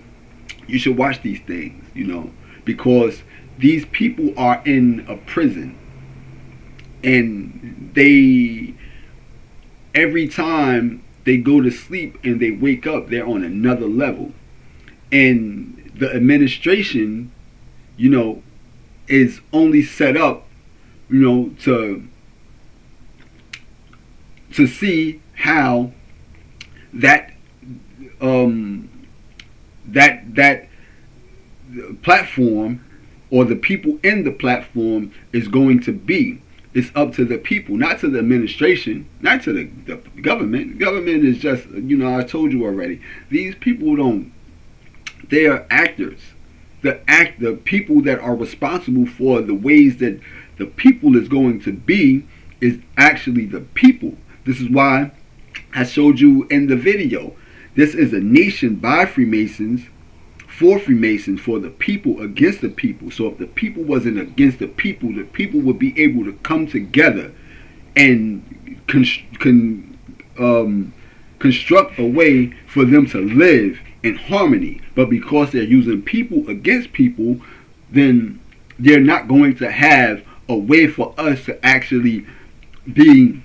You should watch these things, because these people are in a prison. And every time they go to sleep and they wake up, they're on another level. And the administration, is only set up, to see how that platform or the people in the platform is going to be. It's up to the people, not to the administration, not to the government. The government is just, I told you already. These people they are actors. The people that are responsible for the ways that the people is going to be is actually the people. This is why I showed you in the video. This is a nation by Freemasons, for Freemasons, for the people against the people. So if the people wasn't against the people would be able to come together and construct a way for them to live in harmony. But because they're using people against people, then they're not going to have a way for us to actually be,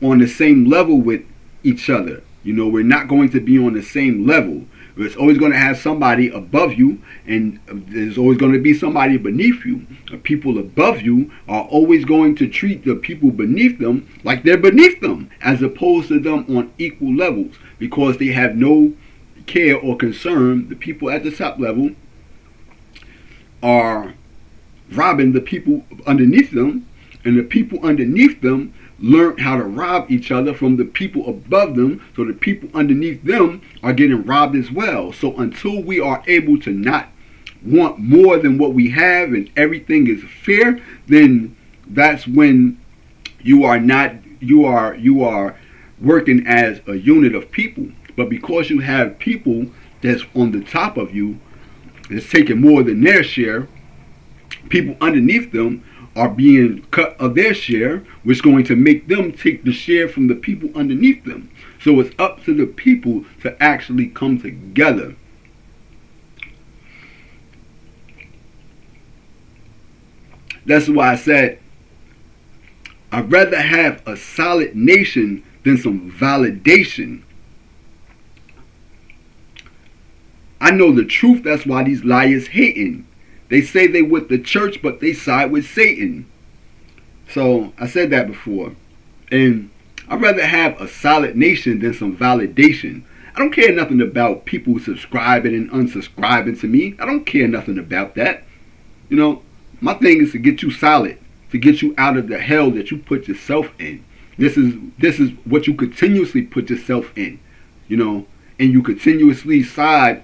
on the same level with each other. We're not going to be on the same level. It's always going to have somebody above you, and there's always going to be somebody beneath you. The people above you are always going to treat the people beneath them like they're beneath them, as opposed to them on equal levels, because they have no care or concern. The people at the top level are robbing the people underneath them, and the people underneath them learn how to rob each other from the people above them, so the people underneath them are getting robbed as well. So until we are able to not want more than what we have and everything is fair, then that's when you are working as a unit of people. But because you have people that's on the top of you that's taking more than their share, people underneath them are being cut of their share, which is going to make them take the share from the people underneath them. So it's up to the people to actually come together. That's why I said I'd rather have a solid nation than some validation. I know the truth. That's why these liars hating. They say they with the church, but they side with Satan. So I said that before. And I'd rather have a solid nation than some validation. I don't care nothing about people subscribing and unsubscribing to me. I don't care nothing about that. My thing is to get you solid, to get you out of the hell that you put yourself in. This is what you continuously put yourself in, and you continuously side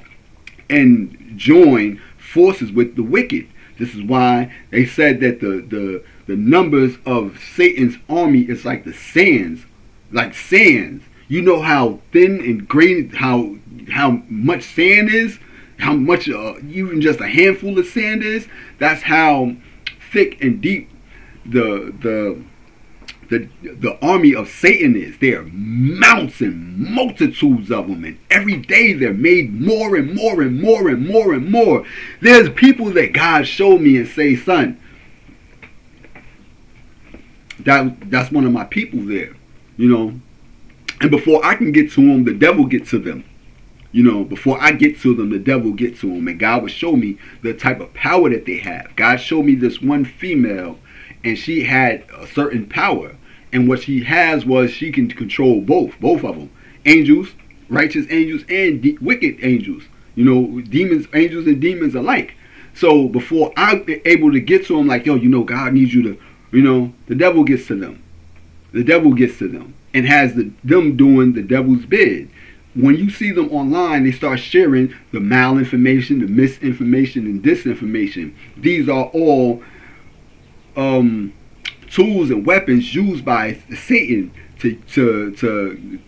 and join forces with the wicked. This is why they said that the numbers of Satan's army is like the sands, like sands. You know how thin and grain, how much sand is, how much even just a handful of sand is. That's how thick and deep the army of Satan is. There are mountains, multitudes of them, and every day they're made more and more and more and more and more. There's people that God showed me and say, son, that's one of my people there, and before I can get to them, the devil gets to them. Before I get to them, the devil gets to them. And God would show me the type of power that they have. God showed me this one female, and she had a certain power. And what she has was she can control both of them. Angels, righteous angels, and wicked angels. Demons, angels, and demons alike. So before I'm able to get to them, like, yo, God needs you to, the devil gets to them. The devil gets to them and has them doing the devil's bid. When you see them online, they start sharing the malinformation, the misinformation, and disinformation. These are all tools and weapons used by Satan to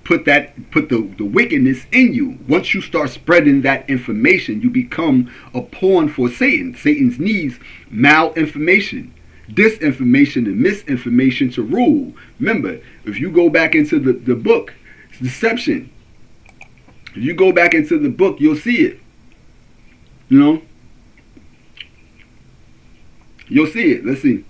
put the wickedness in you. Once you start spreading that information, you become a pawn for Satan. Satan's needs malinformation, disinformation, and misinformation to rule. Remember, if you go back into the book, it's deception. If you go back into the book, you'll see it. You'll see it. Let's see.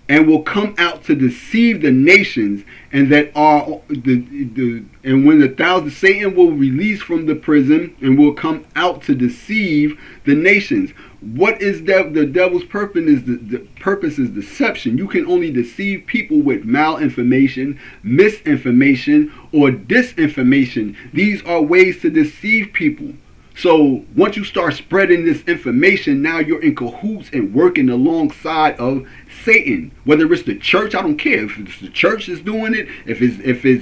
And will come out to deceive the nations, and that are and when Satan will release from the prison and will come out to deceive the nations. What is the devil's purpose? The purpose is deception. You can only deceive people with malinformation, misinformation, or disinformation. These are ways to deceive people. So once you start spreading this information, now you're in cahoots and working alongside of Satan. Whether it's the church, I don't care. If it's the church that's doing it, if it's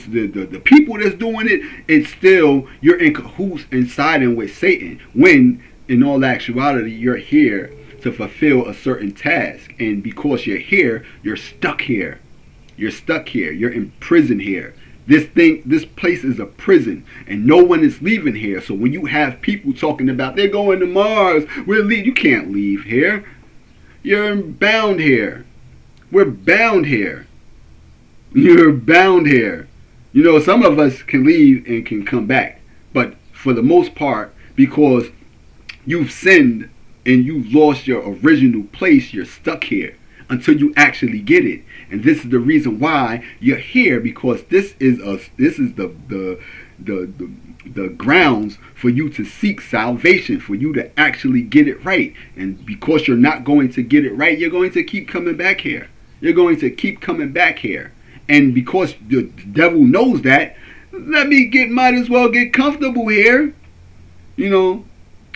the people that's doing it, it's still, you're in cahoots and siding with Satan. When in all actuality, you're here to fulfill a certain task. And because you're here, you're stuck here. You're stuck here. You're imprisoned here. This place is a prison, and no one is leaving here. So when you have people talking about they're going to Mars, you can't leave here. You're bound here. We're bound here. You're bound here. Some of us can leave and can come back, but for the most part, because you've sinned and you've lost your original place, you're stuck here until you actually get it. And this is the reason why you're here, because this is the grounds for you to seek salvation, for you to actually get it right. And because you're not going to get it right, you're going to keep coming back here. You're going to keep coming back here. And because the devil knows that, might as well get comfortable here.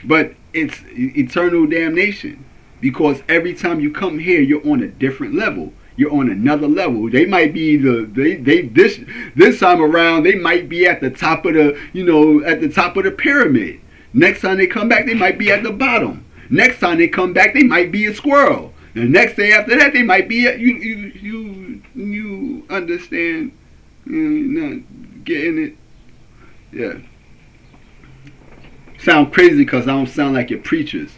But it's eternal damnation. Because every time you come here, you're on a different level. You're on another level. They might be this time around, they might be at the top of the pyramid. Next time they come back, they might be at the bottom. Next time they come back, they might be a squirrel. The next day after that, they might be you understand? You're not getting it? Yeah. Sound crazy because I don't sound like your preachers.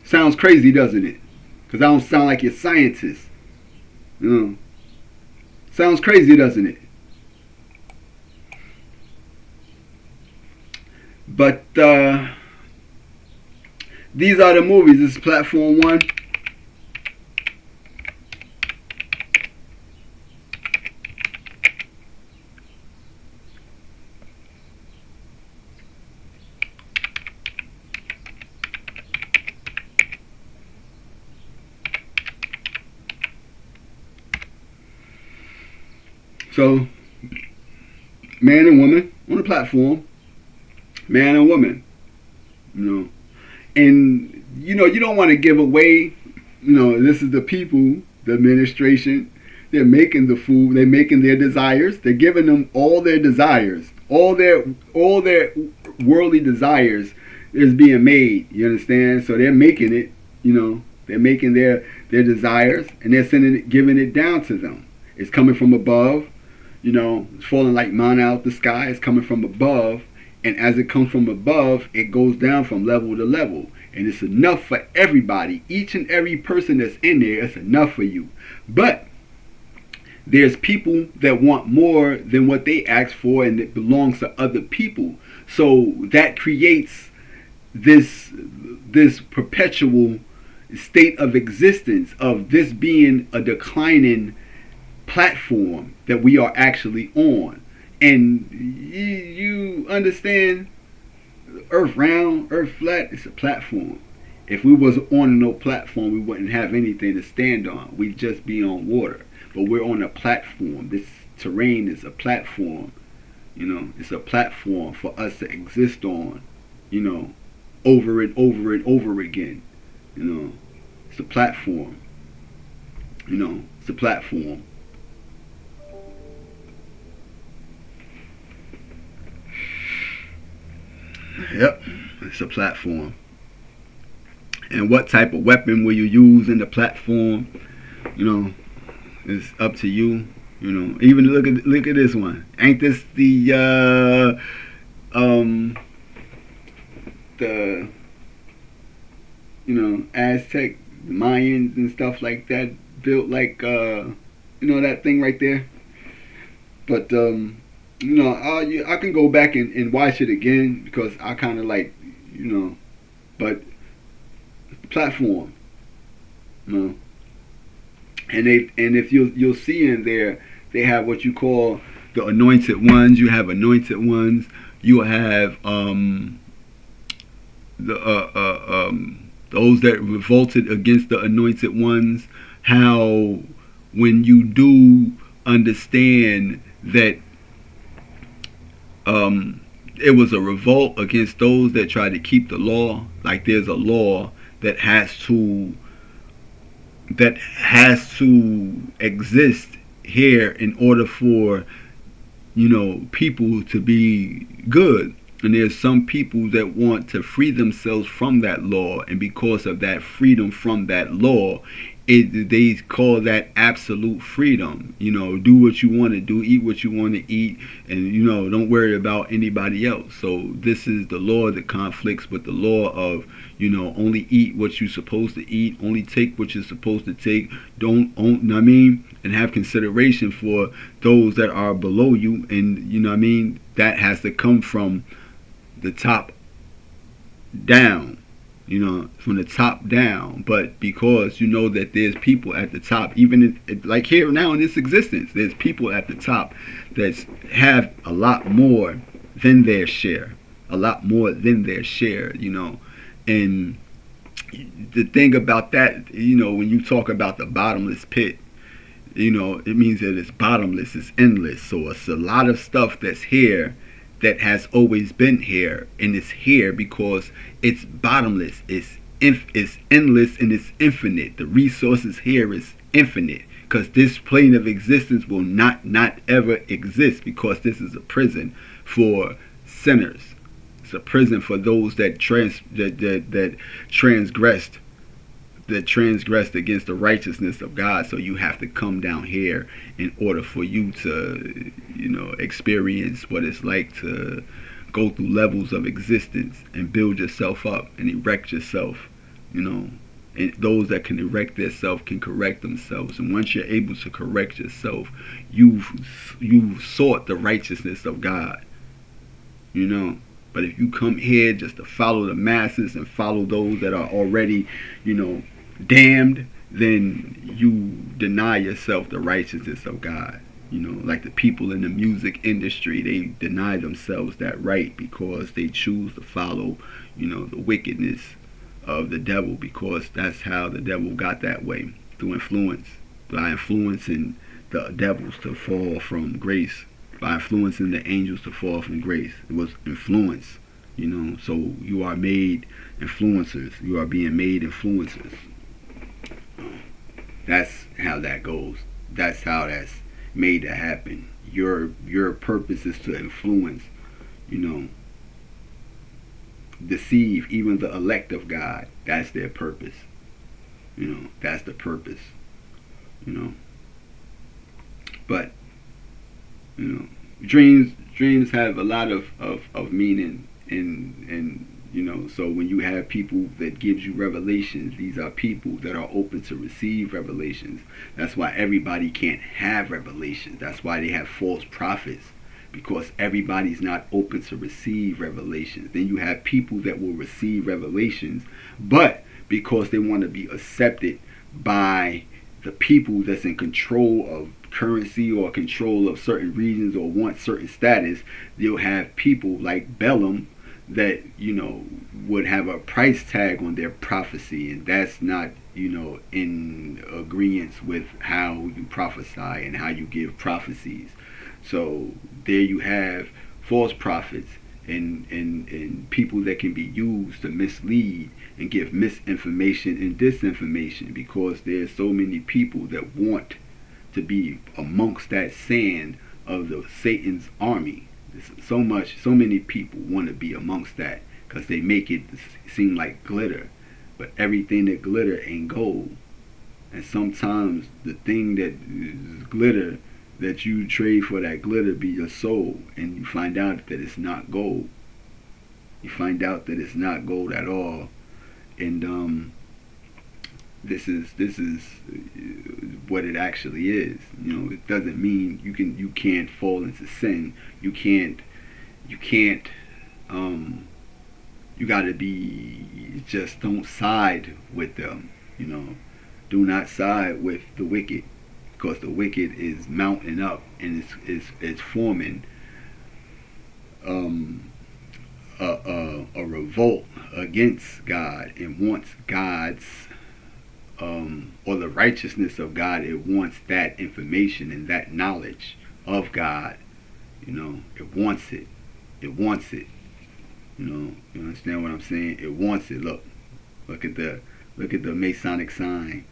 Sounds crazy, doesn't it? Because I don't sound like your scientists. Sounds crazy, doesn't it? But these are the movies. This is Platform 1. So, man and woman on the platform, man and woman, and you don't want to give away, this is the people, the administration, they're making the food, they're making their desires, they're giving them all their desires, all their worldly desires is being made, you understand? So they're making it, they're making their desires, and they're giving it down to them. It's coming from above. It's falling like manna out the sky. It's coming from above. And as it comes from above, it goes down from level to level. And it's enough for everybody. Each and every person that's in there, it's enough for you. But there's people that want more than what they ask for, and it belongs to other people. So that creates this perpetual state of existence of this being a declining platform that we are actually on. And you understand, earth round, earth flat, it's a platform. If we was on no platform, we wouldn't have anything to stand on. We'd just be on water. But we're on a platform. This terrain is a platform. It's a platform for us to exist on, you know, over and over and over again. You know, it's a platform. It's a platform. Yep, it's a platform. And what type of weapon will you use in the platform? You know, it's up to you. Even look at this one. Ain't this the Aztec, Mayans and stuff like that built like that thing right there? But I can go back and watch it again because I kind of like but the platform, you know, and if you'll see in there they have what you call the anointed ones. You have anointed ones. You have those that revolted against the anointed ones. How when you do understand that it was a revolt against those that try to keep the law, like there's a law that has to exist here in order for people to be good. And there's some people that want to free themselves from that law, and because of that freedom from that law, they call that absolute freedom. Do what you want to do, eat what you want to eat, and don't worry about anybody else. So this is the law that conflicts with the law of only eat what you're supposed to eat, only take what you're supposed to take, and have consideration for those that are below you. And that has to come from the top down, from the top down. But because that there's people at the top, even like here now in this existence, there's people at the top that have a lot more than their share, And the thing about that, when you talk about the bottomless pit, it means that it's bottomless, it's endless. So it's a lot of stuff that's here that has always been here, and it's here because it's bottomless, it's endless, and it's infinite. The resources here is infinite, because this plane of existence will not ever exist, because this is a prison for sinners. It's a prison for those that transgressed against the righteousness of God. So you have to come down here in order for you to experience what it's like to go through levels of existence and build yourself up and erect yourself. And those that can erect themselves can correct themselves. And once you're able to correct yourself, you've sought the righteousness of God. But if you come here just to follow the masses and follow those that are already damned, then you deny yourself the righteousness of God. Like the people in the music industry, they deny themselves that right because they choose to follow the wickedness of the devil, because that's how the devil got that way, through influence, by influencing the devils to fall from grace, by influencing the angels to fall from grace. It was influence. So you are made influencers. You are being made influencers. That's how that goes. That's how that's made to happen. Your purpose is to influence, deceive even the elect of God. That's their purpose. That's the purpose. But dreams have a lot of meaning, and so when you have people that gives you revelations, these are people that are open to receive revelations. That's why everybody can't have revelations. That's why they have false prophets, because everybody's not open to receive revelations. Then you have people that will receive revelations, but because they want to be accepted by the people that's in control of currency or control of certain regions or want certain status, you'll have people like Balaam that would have a price tag on their prophecy, and that's not in agreement with how you prophesy and how you give prophecies. So there you have false prophets and people that can be used to mislead and give misinformation and disinformation, because there's so many people that want to be amongst that sand of the Satan's army. So many people want to be amongst that because they make it seem like glitter, but everything that glitter ain't gold. And sometimes the thing that is glitter that you trade for that glitter be your soul, and you find out that it's not gold. You find out that it's not gold at all, and this is what it actually is. You know, it doesn't mean you can't fall into sin. You can't. You got to be, just don't side with them. You know, do not side with the wicked, because the wicked is mounting up and it's forming a revolt against God, and wants God's or the righteousness of God. It wants that information and that knowledge of God. You know, it wants it. It wants it. You know, you understand what I'm saying? It wants it. Look at the Masonic sign.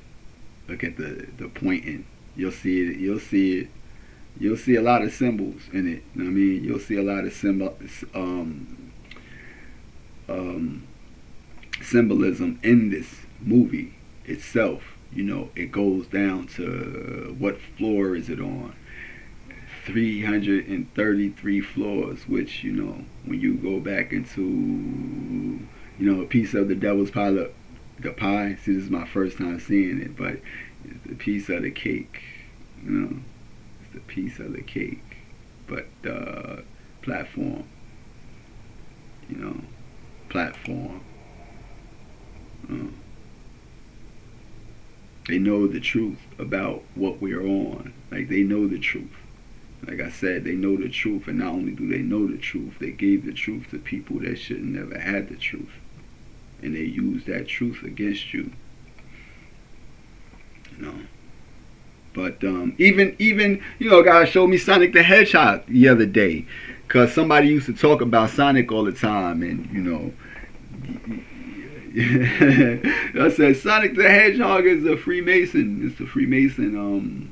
Look at the pointing. You'll see it. You'll see it. You'll see a lot of symbols in it. You know what I mean? You'll see a lot of symbolism in this movie itself. You know, it goes down to what floor is it on? 333 floors, which, you know, when you go back into, you know, a piece of the devil's pie, the pie. See, this is my first time seeing it, but it's a piece of the cake. You know, it's a piece of the cake, but platform. You know, platform. They know the truth about what we're on. Like, they know the truth. Like I said, they know the truth, and not only do they know the truth, they gave the truth to people that should have never had the truth, and they use that truth against you. You know. But even you know, God showed me Sonic the Hedgehog the other day, because somebody used to talk about Sonic all the time, and you know, I said Sonic the Hedgehog is a Freemason. It's a Freemason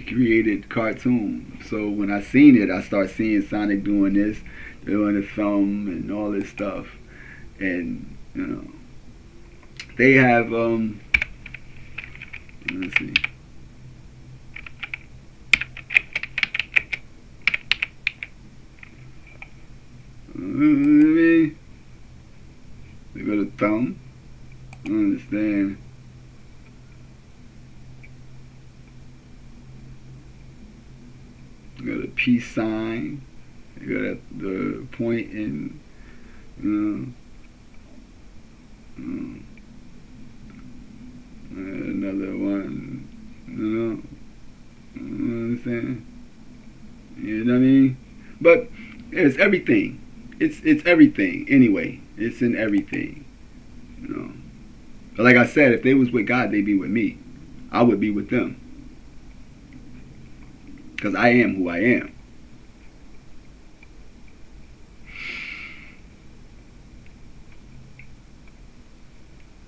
created cartoon. So when I seen it, I start seeing Sonic doing this, doing the film and all this stuff, and you know, they have let's see. They got a thumb. I understand. They got a peace sign. They got the point in. Another one. You understand? You know what I mean? But it's everything. It's everything. Anyway, it's in everything. You know. But like I said, if they was with God, they'd be with me. I would be with them. Because I am who I am.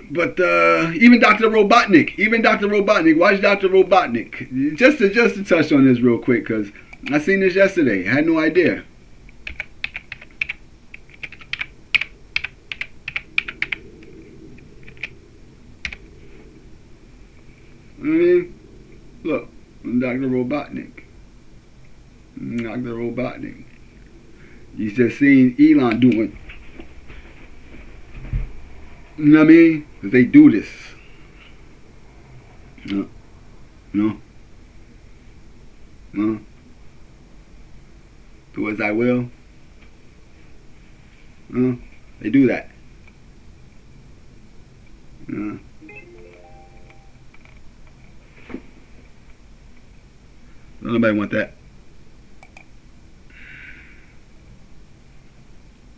But even Dr. Robotnik, watch Dr. Robotnik. Just to touch on this real quick, because I seen this yesterday. I had no idea. I mean, look, Dr. Robotnik. Dr. Robotnik. You just seen Elon doing. You know what I mean? Because they do this. No. Do as I will. They do that. Nobody want that.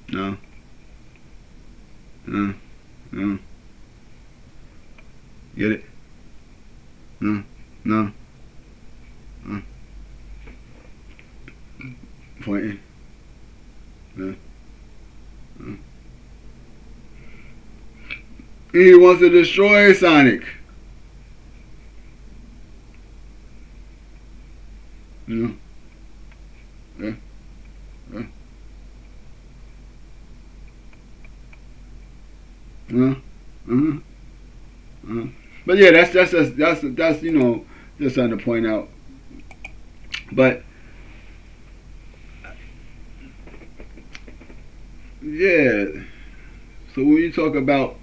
No. Get it? No. Pointing. Uh, uh. He wants to destroy Sonic. You know? Uh, uh, uh, but yeah, that's just something to point out. But yeah, so when you talk about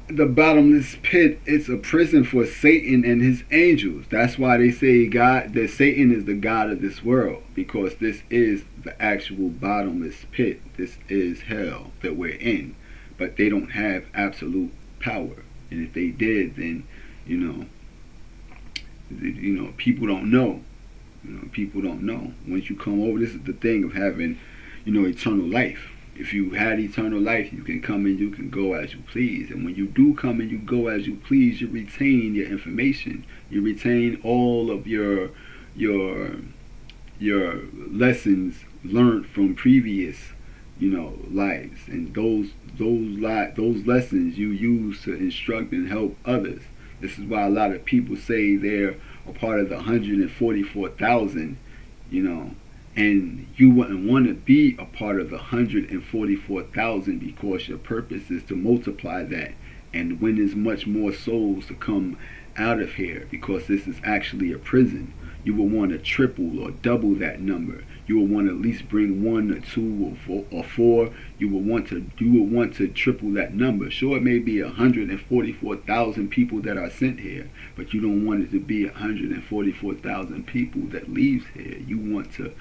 the bottomless pit, it's a prison for Satan and his angels. That's why they say that Satan is the god of this world, because this is the actual bottomless pit. This is hell that we're in, but they don't have absolute power. And if they did, then you know, people don't know. People don't know. Once you come over, this is the thing of having, eternal life. If you had eternal life, you can come and you can go as you please. And when you do come and you go as you please, you retain your information. You retain all of your lessons learned from previous, lives, and those lessons you use to instruct and help others. This is why a lot of people say they're a part of the 144,000, and you wouldn't want to be a part of the 144,000, because your purpose is to multiply that and win as much more souls to come out of here, because this is actually a prison. You will want to triple or double that number. You will want to at least bring 1 or 2 or 4. You will want to triple that number. Sure, it may be 144,000 people that are sent here, but you don't want it to be 144,000 people that leaves here. You want to,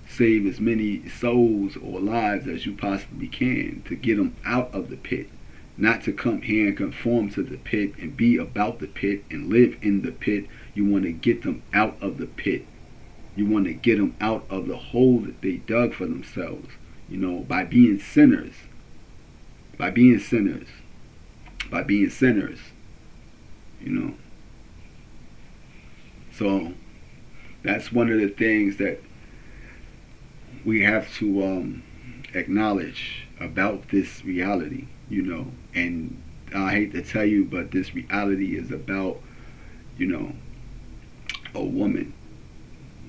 save as many souls or lives as you possibly can to get them out of the pit. Not to come here and conform to the pit and be about the pit and live in the pit. You want to get them out of the pit. You want to get them out of the hole that they dug for themselves, by being sinners. By being sinners. By being sinners. So that's one of the things that we have to acknowledge about this reality, and I hate to tell you, but this reality is about, a woman,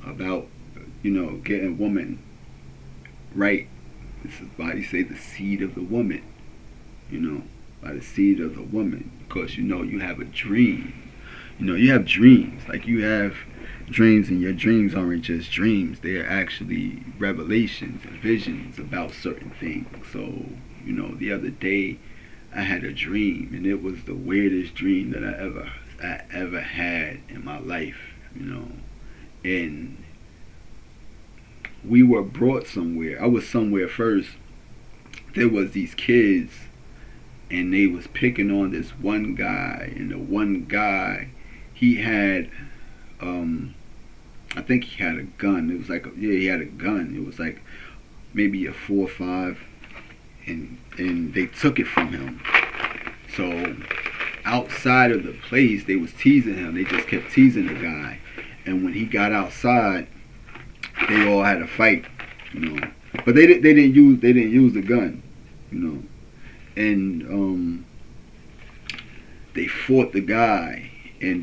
about, getting woman right. This is why you say the seed of the woman, by the seed of the woman, because, you have a dream. You have dreams, like you have dreams, and your dreams aren't just dreams. They are actually revelations and visions about certain things. So, the other day I had a dream, and it was the weirdest dream that I ever had in my life, and we were brought somewhere. I was somewhere first. There was these kids, and they was picking on this one guy, and the one guy, he had, I think he had a gun. It was like, he had a gun. It was like maybe a 4.5, and they took it from him. So outside of the place, they was teasing him. They just kept teasing the guy, and when he got outside, they all had a fight, But they didn't use the gun, and they fought the guy, and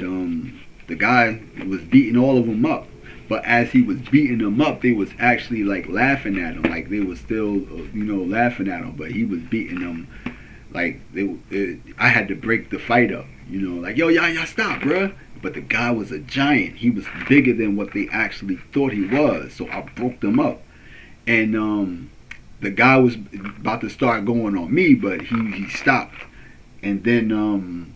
the guy was beating all of them up. But as he was beating them up, they was actually like laughing at him, like they was still, laughing at him. But he was beating them, like I had to break the fight up, like, yo, y'all stop, bruh. But the guy was a giant. He was bigger than what they actually thought he was. So I broke them up, and the guy was about to start going on me, but he stopped. And then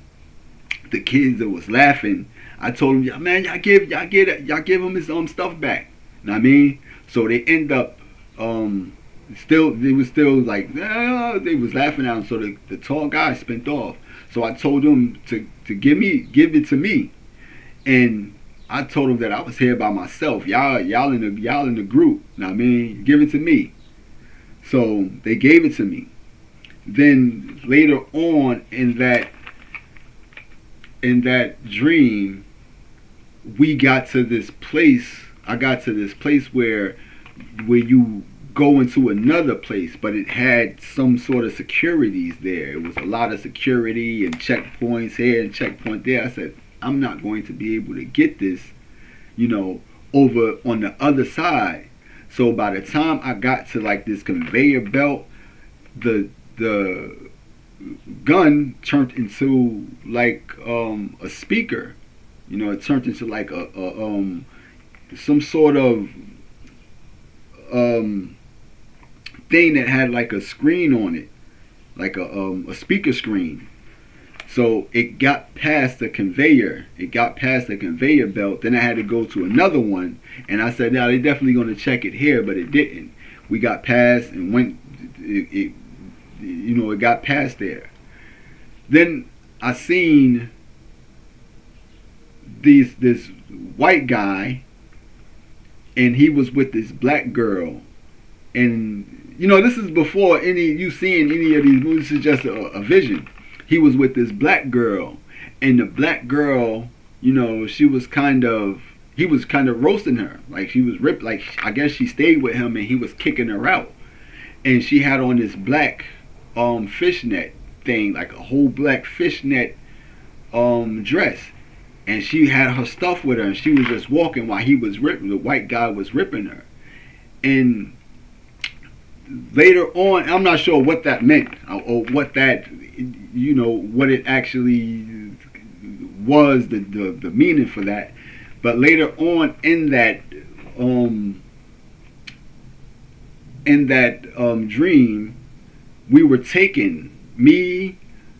the kids that was laughing, I told him, yeah, man, y'all give him his stuff back. Know what I mean? So they end up they was still like, they was laughing at him. So the tall guy spent off. So I told him to give it to me, and I told him that I was here by myself. Y'all in the group. Know what I mean? Give it to me. So they gave it to me. Then later on in that dream, we got to this place. I got to this place where, where you go into another place, but it had some sort of securities there. It was a lot of security and checkpoints here and checkpoint there. I said, I'm not going to be able to get this, over on the other side. So by the time I got to like this conveyor belt, the gun turned into like a speaker. It turned into like a some sort of thing that had like a screen on it, like a speaker screen. So it got past the conveyor. It got past the conveyor belt. Then I had to go to another one, and I said, "Now they're definitely going to check it here," but it didn't. We got past and went. It got past there. Then I seen this white guy, and he was with this black girl, and this is before you seeing any of these movies. This is just a vision. He was with this black girl, and the black girl, he was kind of roasting her, like she was ripped. Like I guess she stayed with him, and he was kicking her out, and she had on this black fishnet thing, like a whole black fishnet dress, and she had her stuff with her, and she was just walking while he was ripping. The white guy was ripping her, and later on, I'm not sure what that meant or what that, what it actually was, the meaning for that. But later on in that dream, we were taken, me,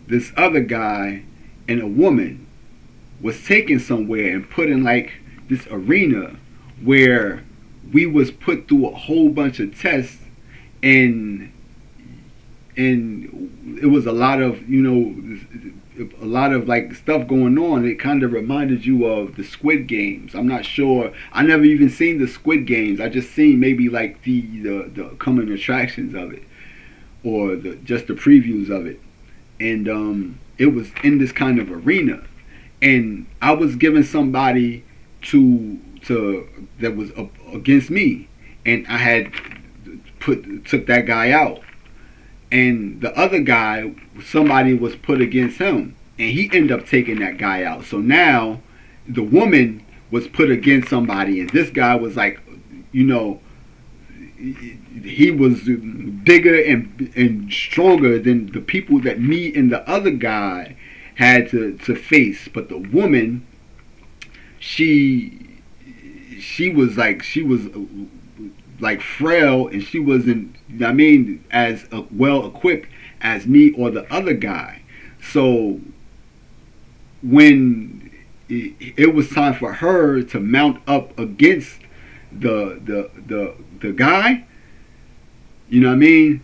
this other guy, and a woman was taken somewhere and put in like this arena where we was put through a whole bunch of tests, and it was a lot of like stuff going on. It kind of reminded you of the Squid Games. I'm not sure. I never even seen the Squid Games. I just seen maybe like the coming attractions of it, or just the previews of it. And it was in this kind of arena, and I was giving somebody to that was against me, and I had took that guy out, and the other guy, somebody was put against him, and he ended up taking that guy out. So now the woman was put against somebody, and this guy was like, he was bigger and stronger than the people that me and the other guy had to face. But the woman, she was like frail, and she wasn't, as well equipped as me or the other guy. So when it was time for her to mount up against the guy, we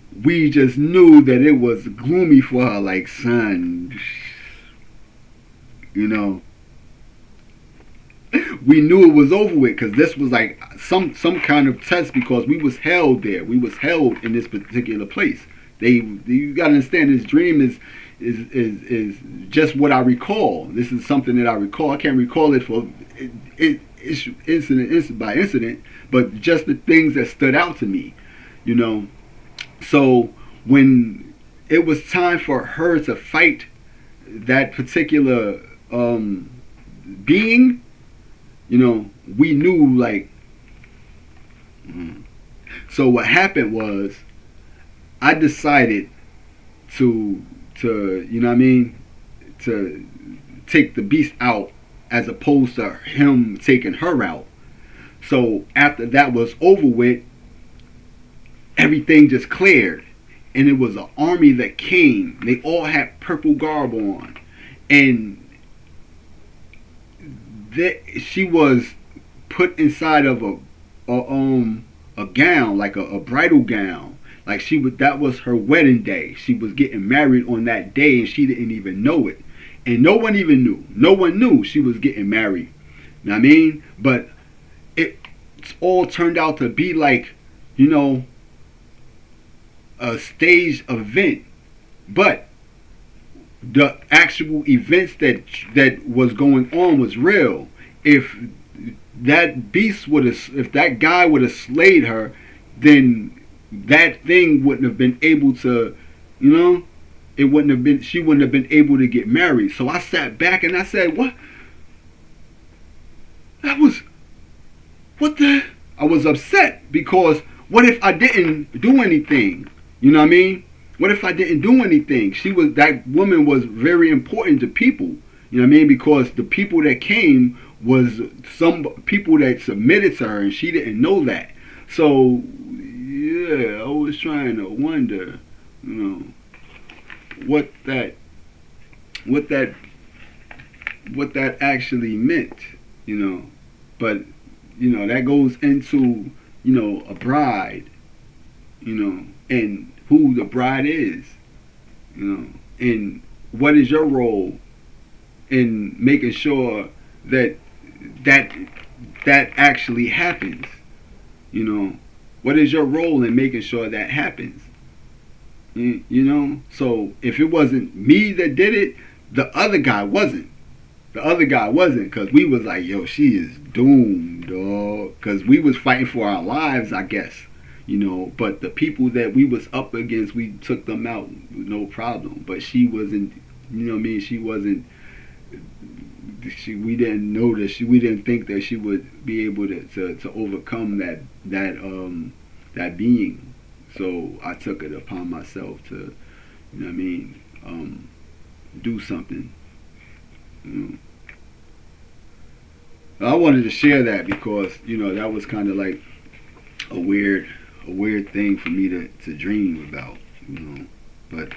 just knew that it was gloomy for her. Like, son, we knew it was over with, because this was like some kind of test, because we was held there. We was held in this particular place. You gotta understand, this dream is just what I recall. This is something that I recall. I can't recall it for incident by incident, but just the things that stood out to me. So when it was time for her to fight that particular being, we knew, like, so what happened was, I decided to take the beast out, as opposed to him taking her out. So after that was over with, everything just cleared, and it was an army that came. They all had purple garb on, and she was put inside of a gown, like a bridal gown. Like that was her wedding day. She was getting married on that day, and she didn't even know it, and no one even knew. No one knew she was getting married. You know what I mean? But it all turned out to be like, a staged event. But the actual events that was going on was real. If that beast if that guy would have slayed her, then that thing wouldn't have been able to, you know, it wouldn't have been, she wouldn't have been able to get married. So I sat back and I said, what? That was, what the? I was upset because what if I didn't do anything? You know what I mean? What if I didn't do anything? That woman was very important to people. You know what I mean? Because the people that came was some people that submitted to her and she didn't know that. So, yeah, I was trying to wonder, you know, what that actually meant, you know. But, you know, that goes into, you know, a bride, you know, and who the bride is, you know, and what is your role in making sure that that actually happens, you know. What is your role in making sure that happens? You know, so if it wasn't me that did it, the other guy wasn't. The other guy wasn't, because we was like, yo, she is doomed, dog. Because we was fighting for our lives, I guess, you know. But the people that we was up against, we took them out, no problem. But she wasn't, you know what I mean? She wasn't. We didn't know that we didn't think that she would be able to overcome that being. So I took it upon myself to, you know what I mean, do something. You know. I wanted to share that because, you know, that was kind of like a weird thing for me to dream about, you know. But,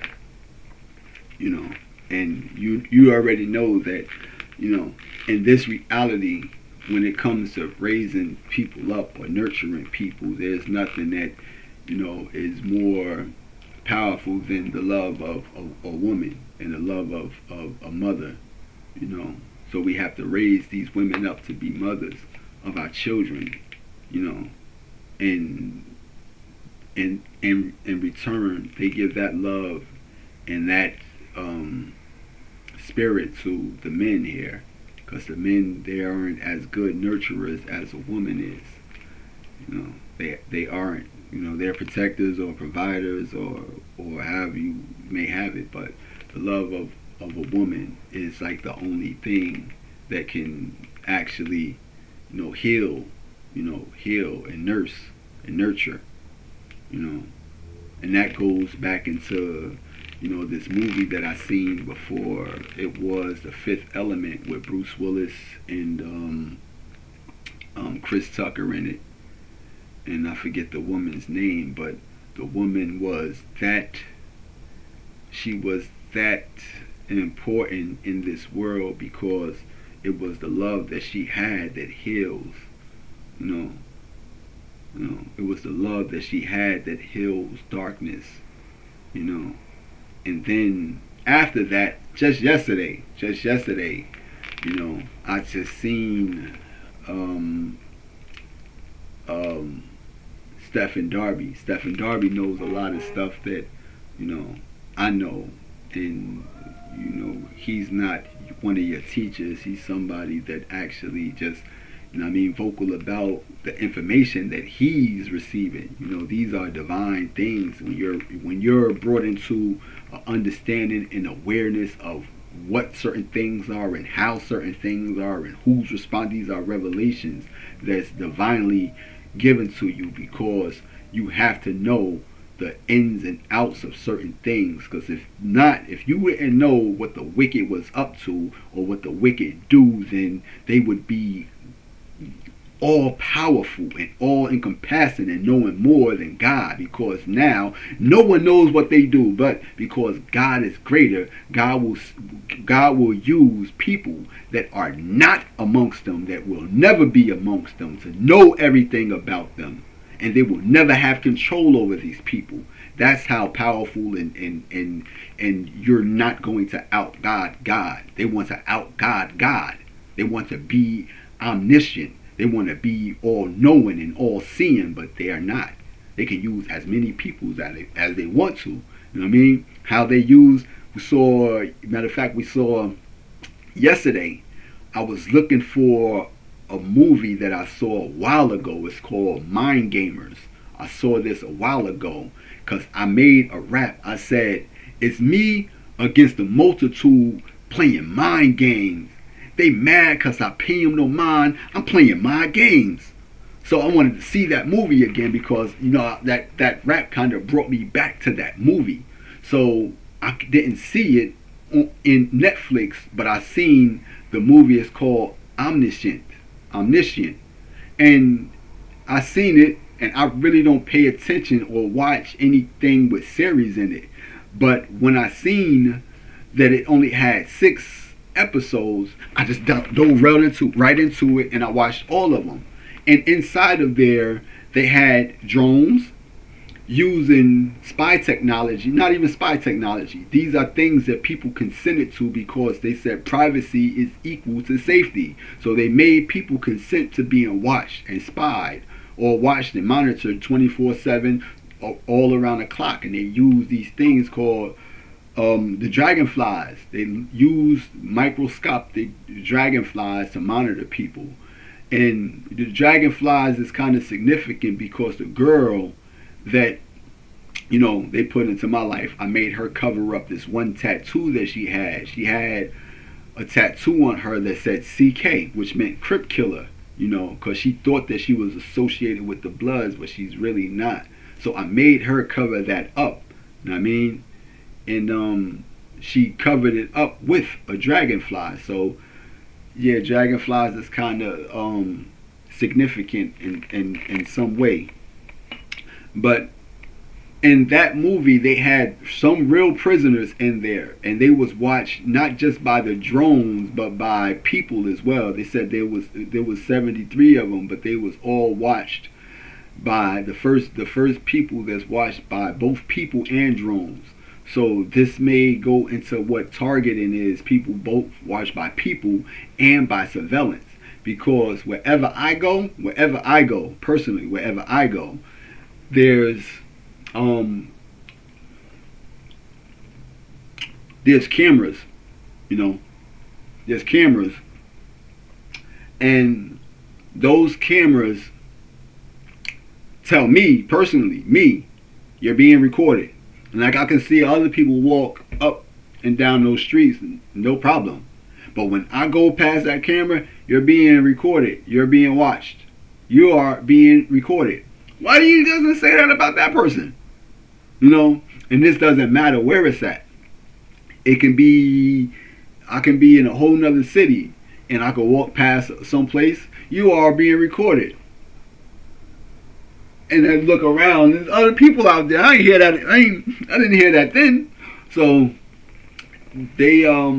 you know, and you already know that, you know, in this reality, when it comes to raising people up or nurturing people, there's nothing that, you know, is more powerful than the love of a woman and the love of a mother, you know. So we have to raise these women up to be mothers of our children, you know, and in return they give that love and that spirit to the men here, because the men, they aren't as good nurturers as a woman is. You know, they aren't. You know, they're protectors or providers or however you may have it, but the love of a woman is like the only thing that can actually, you know, heal and nurse and nurture, you know. And that goes back into, you know, this movie that I seen before. It was The Fifth Element with Bruce Willis and Chris Tucker in it. And I forget the woman's name, but the woman was that, she was that important in this world because it was the love that she had that heals, you know. You know, it was the love that she had that heals darkness, you know. And then after that, just yesterday, you know, I just seen Stephen Darby. Stephen Darby knows a lot of stuff that, you know, I know. And, you know, he's not one of your teachers. He's somebody that actually just, you know what I mean, vocal about the information that he's receiving. You know, these are divine things. When you're brought into understanding and awareness of what certain things are and how certain things are and who's responding, these are revelations that's divinely given to you, because you have to know the ins and outs of certain things. Because if you wouldn't know what the wicked was up to or what the wicked do, then they would be all powerful and all encompassing and knowing more than God, because now no one knows what they do, but because God is greater, God will use people that are not amongst them, that will never be amongst them, to know everything about them, and they will never have control over these people. That's how powerful, and you're not going to out God. They want to out God. They want to be omniscient. They want to be all-knowing and all-seeing, but they are not. They can use as many people as they want to. You know what I mean? How they use, matter of fact, we saw yesterday, I was looking for a movie that I saw a while ago. It's called Mind Gamers. I saw this a while ago because I made a rap. I said, it's me against the multitude playing mind games. They mad because I pay them no mind. I'm playing my games. So I wanted to see that movie again because, that rap kind of brought me back to that movie. So I didn't see it in Netflix, but I seen the movie. It's called Omniscient. And I seen it, and I really don't pay attention or watch anything with series in it. But when I seen that it only had 6 episodes, I just dove right into it, and I watched all of them. And inside of there, they had drones using spy technology. Not even spy technology. These are things that people consented to because they said privacy is equal to safety. So they made people consent to being watched and spied, or watched and monitored 24/7 all around the clock. And they use these things called the dragonflies. They use microscopic dragonflies to monitor people. And the dragonflies is kind of significant because the girl that they put into my life, I made her cover up this one tattoo that she had. She had a tattoo on her that said CK, which meant Crip Killer, because she thought that she was associated with the Bloods, but she's really not. So I made her cover that up. You know what I mean? And she covered it up with a dragonfly. So yeah, dragonflies is kind of significant in some way. But in that movie, they had some real prisoners in there, and they was watched not just by the drones, but by people as well. They said there was 73 of them, but they was all watched by the first people that's watched by both people and drones. So this may go into what targeting is. People both watched by people and by surveillance, because wherever I go, personally, wherever I go, there's cameras, there's cameras, and those cameras tell me personally, you're being recorded. And like I can see other people walk up and down those streets, no problem. But when I go past that camera, you're being recorded. You're being watched. You are being recorded. Why do you doesn't say that about that person? And this doesn't matter where it's at. I can be in a whole nother city, and I can walk past someplace. You are being recorded. And then look around, there's other people out there. I didn't hear that. I didn't hear that then. So they're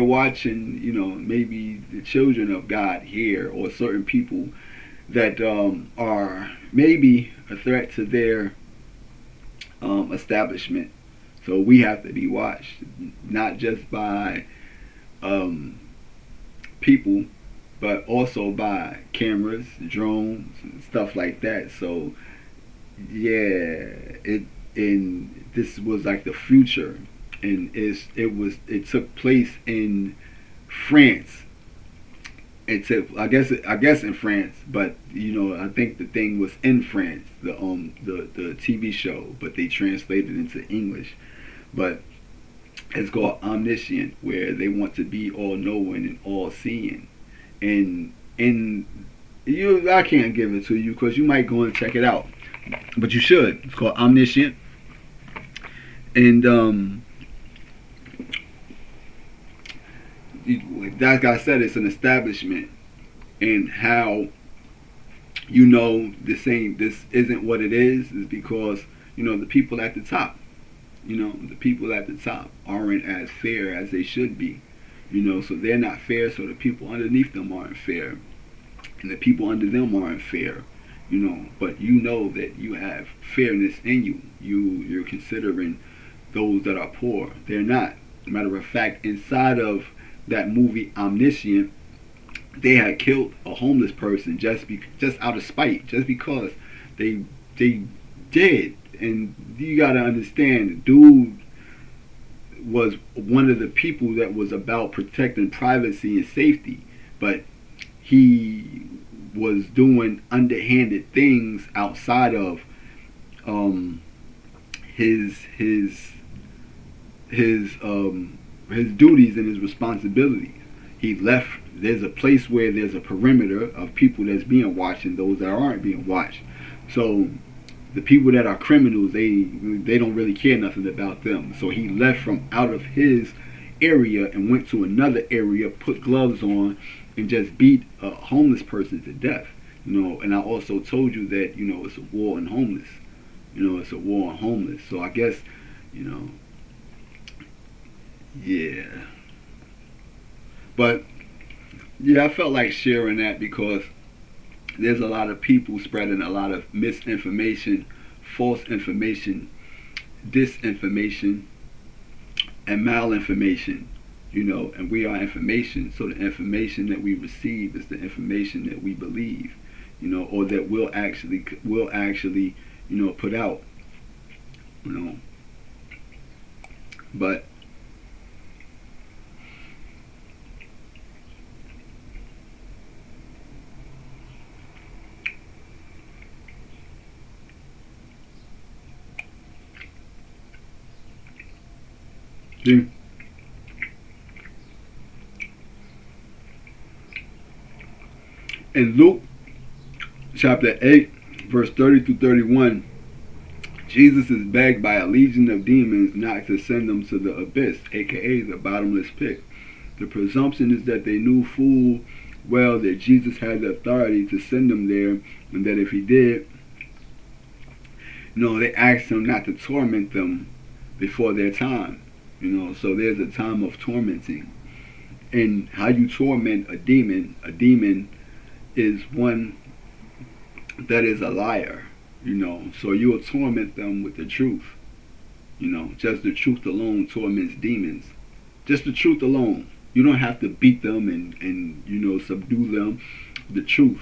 watching, maybe the children of God here, or certain people that are maybe a threat to their establishment. So we have to be watched, not just by people, but also by cameras, drones, and stuff like that. So yeah, this was like the future, and it took place in France. I guess in France, but I think the thing was in France, the TV show, but they translated it into English. But it's called Omniscient, where they want to be all knowing and all seeing. And I can't give it to you because you might go and check it out, but you should. It's called Omniscient, and like I said, it's an establishment, and how this isn't what it is because the people at the top, aren't as fair as they should be. So they're not fair, so the people underneath them aren't fair, and the people under them aren't fair. But that you have fairness in you. You're considering those that are poor. They're not. Matter of fact, inside of that movie Omniscient, they had killed a homeless person just out of spite, just because they did. And you gotta understand, dude was one of the people that was about protecting privacy and safety, but he was doing underhanded things outside of his his duties and his responsibilities. He left. There's a place where there's a perimeter of people that's being watched and those that aren't being watched. So the people that are criminals, they don't really care nothing about them. So he left from out of his area and went to another area, put gloves on, and just beat a homeless person to death. And I also told you that it's a war on homeless. It's a war on homeless. So I guess yeah. But yeah, I felt like sharing that because there's a lot of people spreading a lot of misinformation, false information, disinformation, and malinformation. And we are information. So the information that we receive is the information that we believe, or that we'll actually put out. But see, in Luke chapter 8, verse 30 through 31, Jesus is begged by a legion of demons not to send them to the abyss, aka the bottomless pit. The presumption is that they knew full well that Jesus had the authority to send them there, and that if he did, they asked him not to torment them before their time. So there's a time of tormenting. And how you torment a demon is one that is a liar. So you will torment them with the truth. Just the truth alone torments demons. Just the truth alone. You don't have to beat them and subdue them. The truth,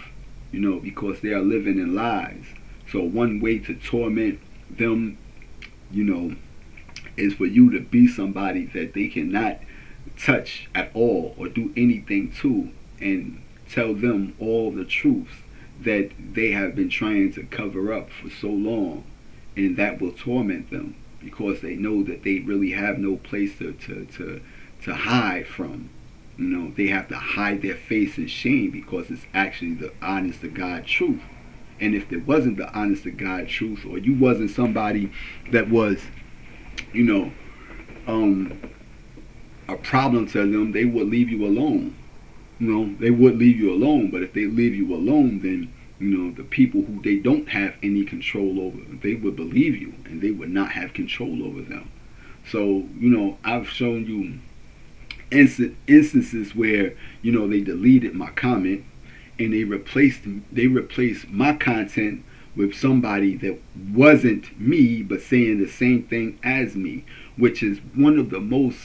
because they are living in lies. So one way to torment them, is for you to be somebody that they cannot touch at all or do anything to, and tell them all the truths that they have been trying to cover up for so long, and that will torment them because they know that they really have no place to hide from. They have to hide their face in shame because it's actually the honest to God truth. And if there wasn't the honest to God truth, or you wasn't somebody that was a problem to them, they would leave you alone. They would leave you alone. But if they leave you alone, then the people who they don't have any control over, they would believe you, and they would not have control over them. So I've shown you instances where they deleted my comment and they replaced my content with somebody that wasn't me but saying the same thing as me, which is one of the most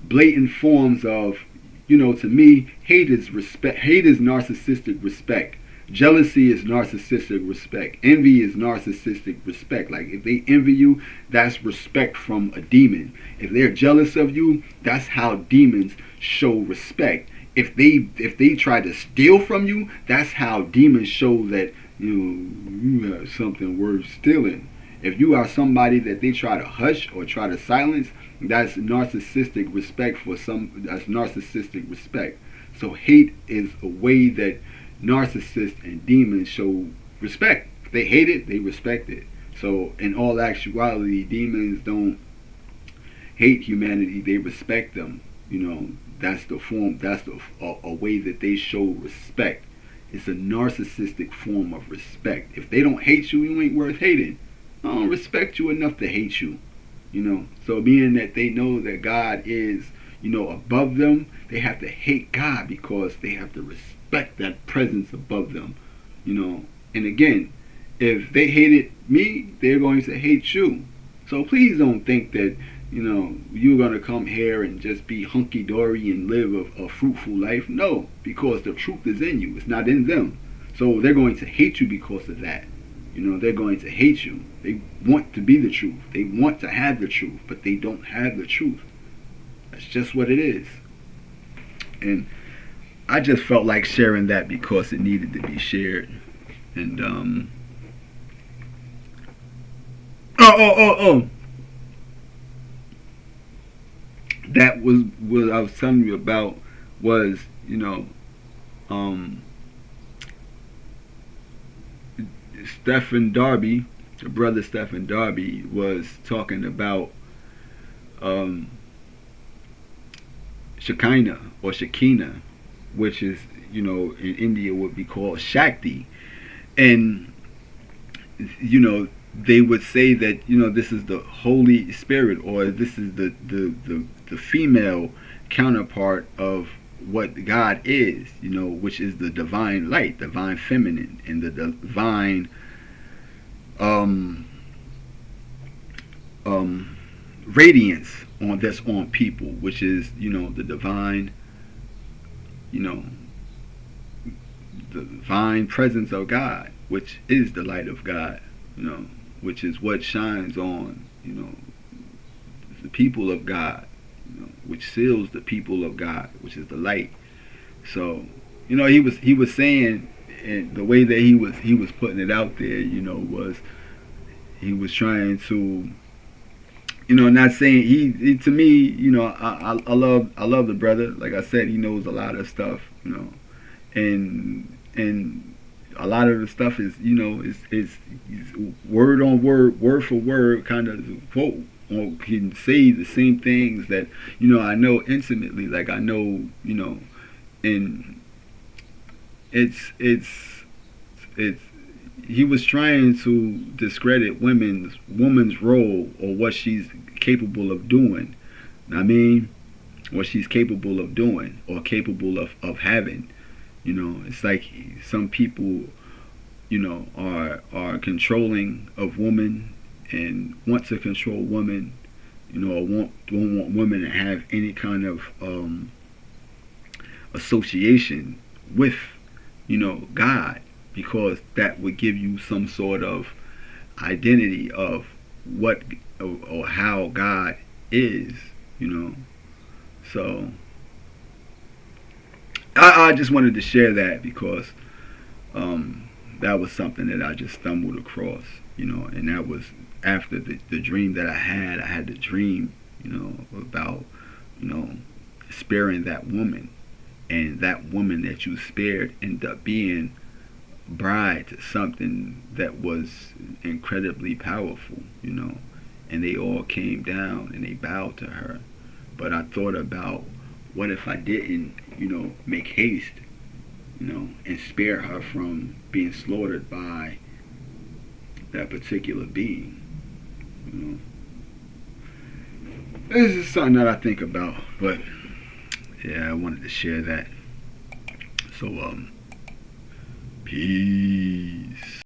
blatant forms of to me, hate is respect. Hate is narcissistic respect. Jealousy is narcissistic respect. Envy is narcissistic respect. Like if they envy you, that's respect from a demon. If they're jealous of you, that's how demons show respect. If they try to steal from you, that's how demons show that you have something worth stealing. If you are somebody that they try to hush or try to silence, that's narcissistic respect that's narcissistic respect. So hate is a way that narcissists and demons show respect. If they hate it, they respect it. So in all actuality, demons don't hate humanity, they respect them. That's the form, that's a way that they show respect. It's a narcissistic form of respect. If they don't hate you, you ain't worth hating. I don't respect you enough to hate you. So being that they know that God is, above them, they have to hate God because they have to respect that presence above them. And again, if they hated me, they're going to hate you. So please don't think that, you're going to come here and just be hunky-dory and live a fruitful life. No, because the truth is in you. It's not in them. So they're going to hate you because of that. They're going to hate you. They want to be the truth. They want to have the truth, but they don't have the truth. That's just what it is. And I just felt like sharing that because it needed to be shared. And oh, that was what I was telling you about. Was, um, Stephen Darby, the brother Stephen Darby, was talking about um, Shekinah or Shekinah, which is, in India would be called Shakti. And, they would say that, this is the Holy Spirit, or this is the female counterpart of what God is, which is the divine light, divine feminine, and the divine um, radiance that's on people, which is, the divine, you know, the divine presence of God, which is the light of God, which is what shines on, the people of God, which seals the people of God, which is the light. So, he was saying, and the way that he was putting it out there, was he was trying to, not saying he to me, I love the brother. Like I said, he knows a lot of stuff, and a lot of the stuff is, is word on word, word for word, kind of quote. Or can say the same things that I know intimately. Like I know, and it's he was trying to discredit woman's role, or what she's capable of doing. I mean, what she's capable of doing or capable of having. It's like some people, are controlling of women and want to control women, or don't want women to have any kind of association with, God, because that would give you some sort of identity of what or how God is, So I just wanted to share that because that was something that I just stumbled across, and that was after the dream that I had. I had the dream, about, sparing that woman, and that woman that you spared ended up being bride to something that was incredibly powerful, and they all came down and they bowed to her. But I thought about, what if I didn't, make haste, and spare her from being slaughtered by that particular being, This is something that I think about, but yeah, I wanted to share that. So, peace.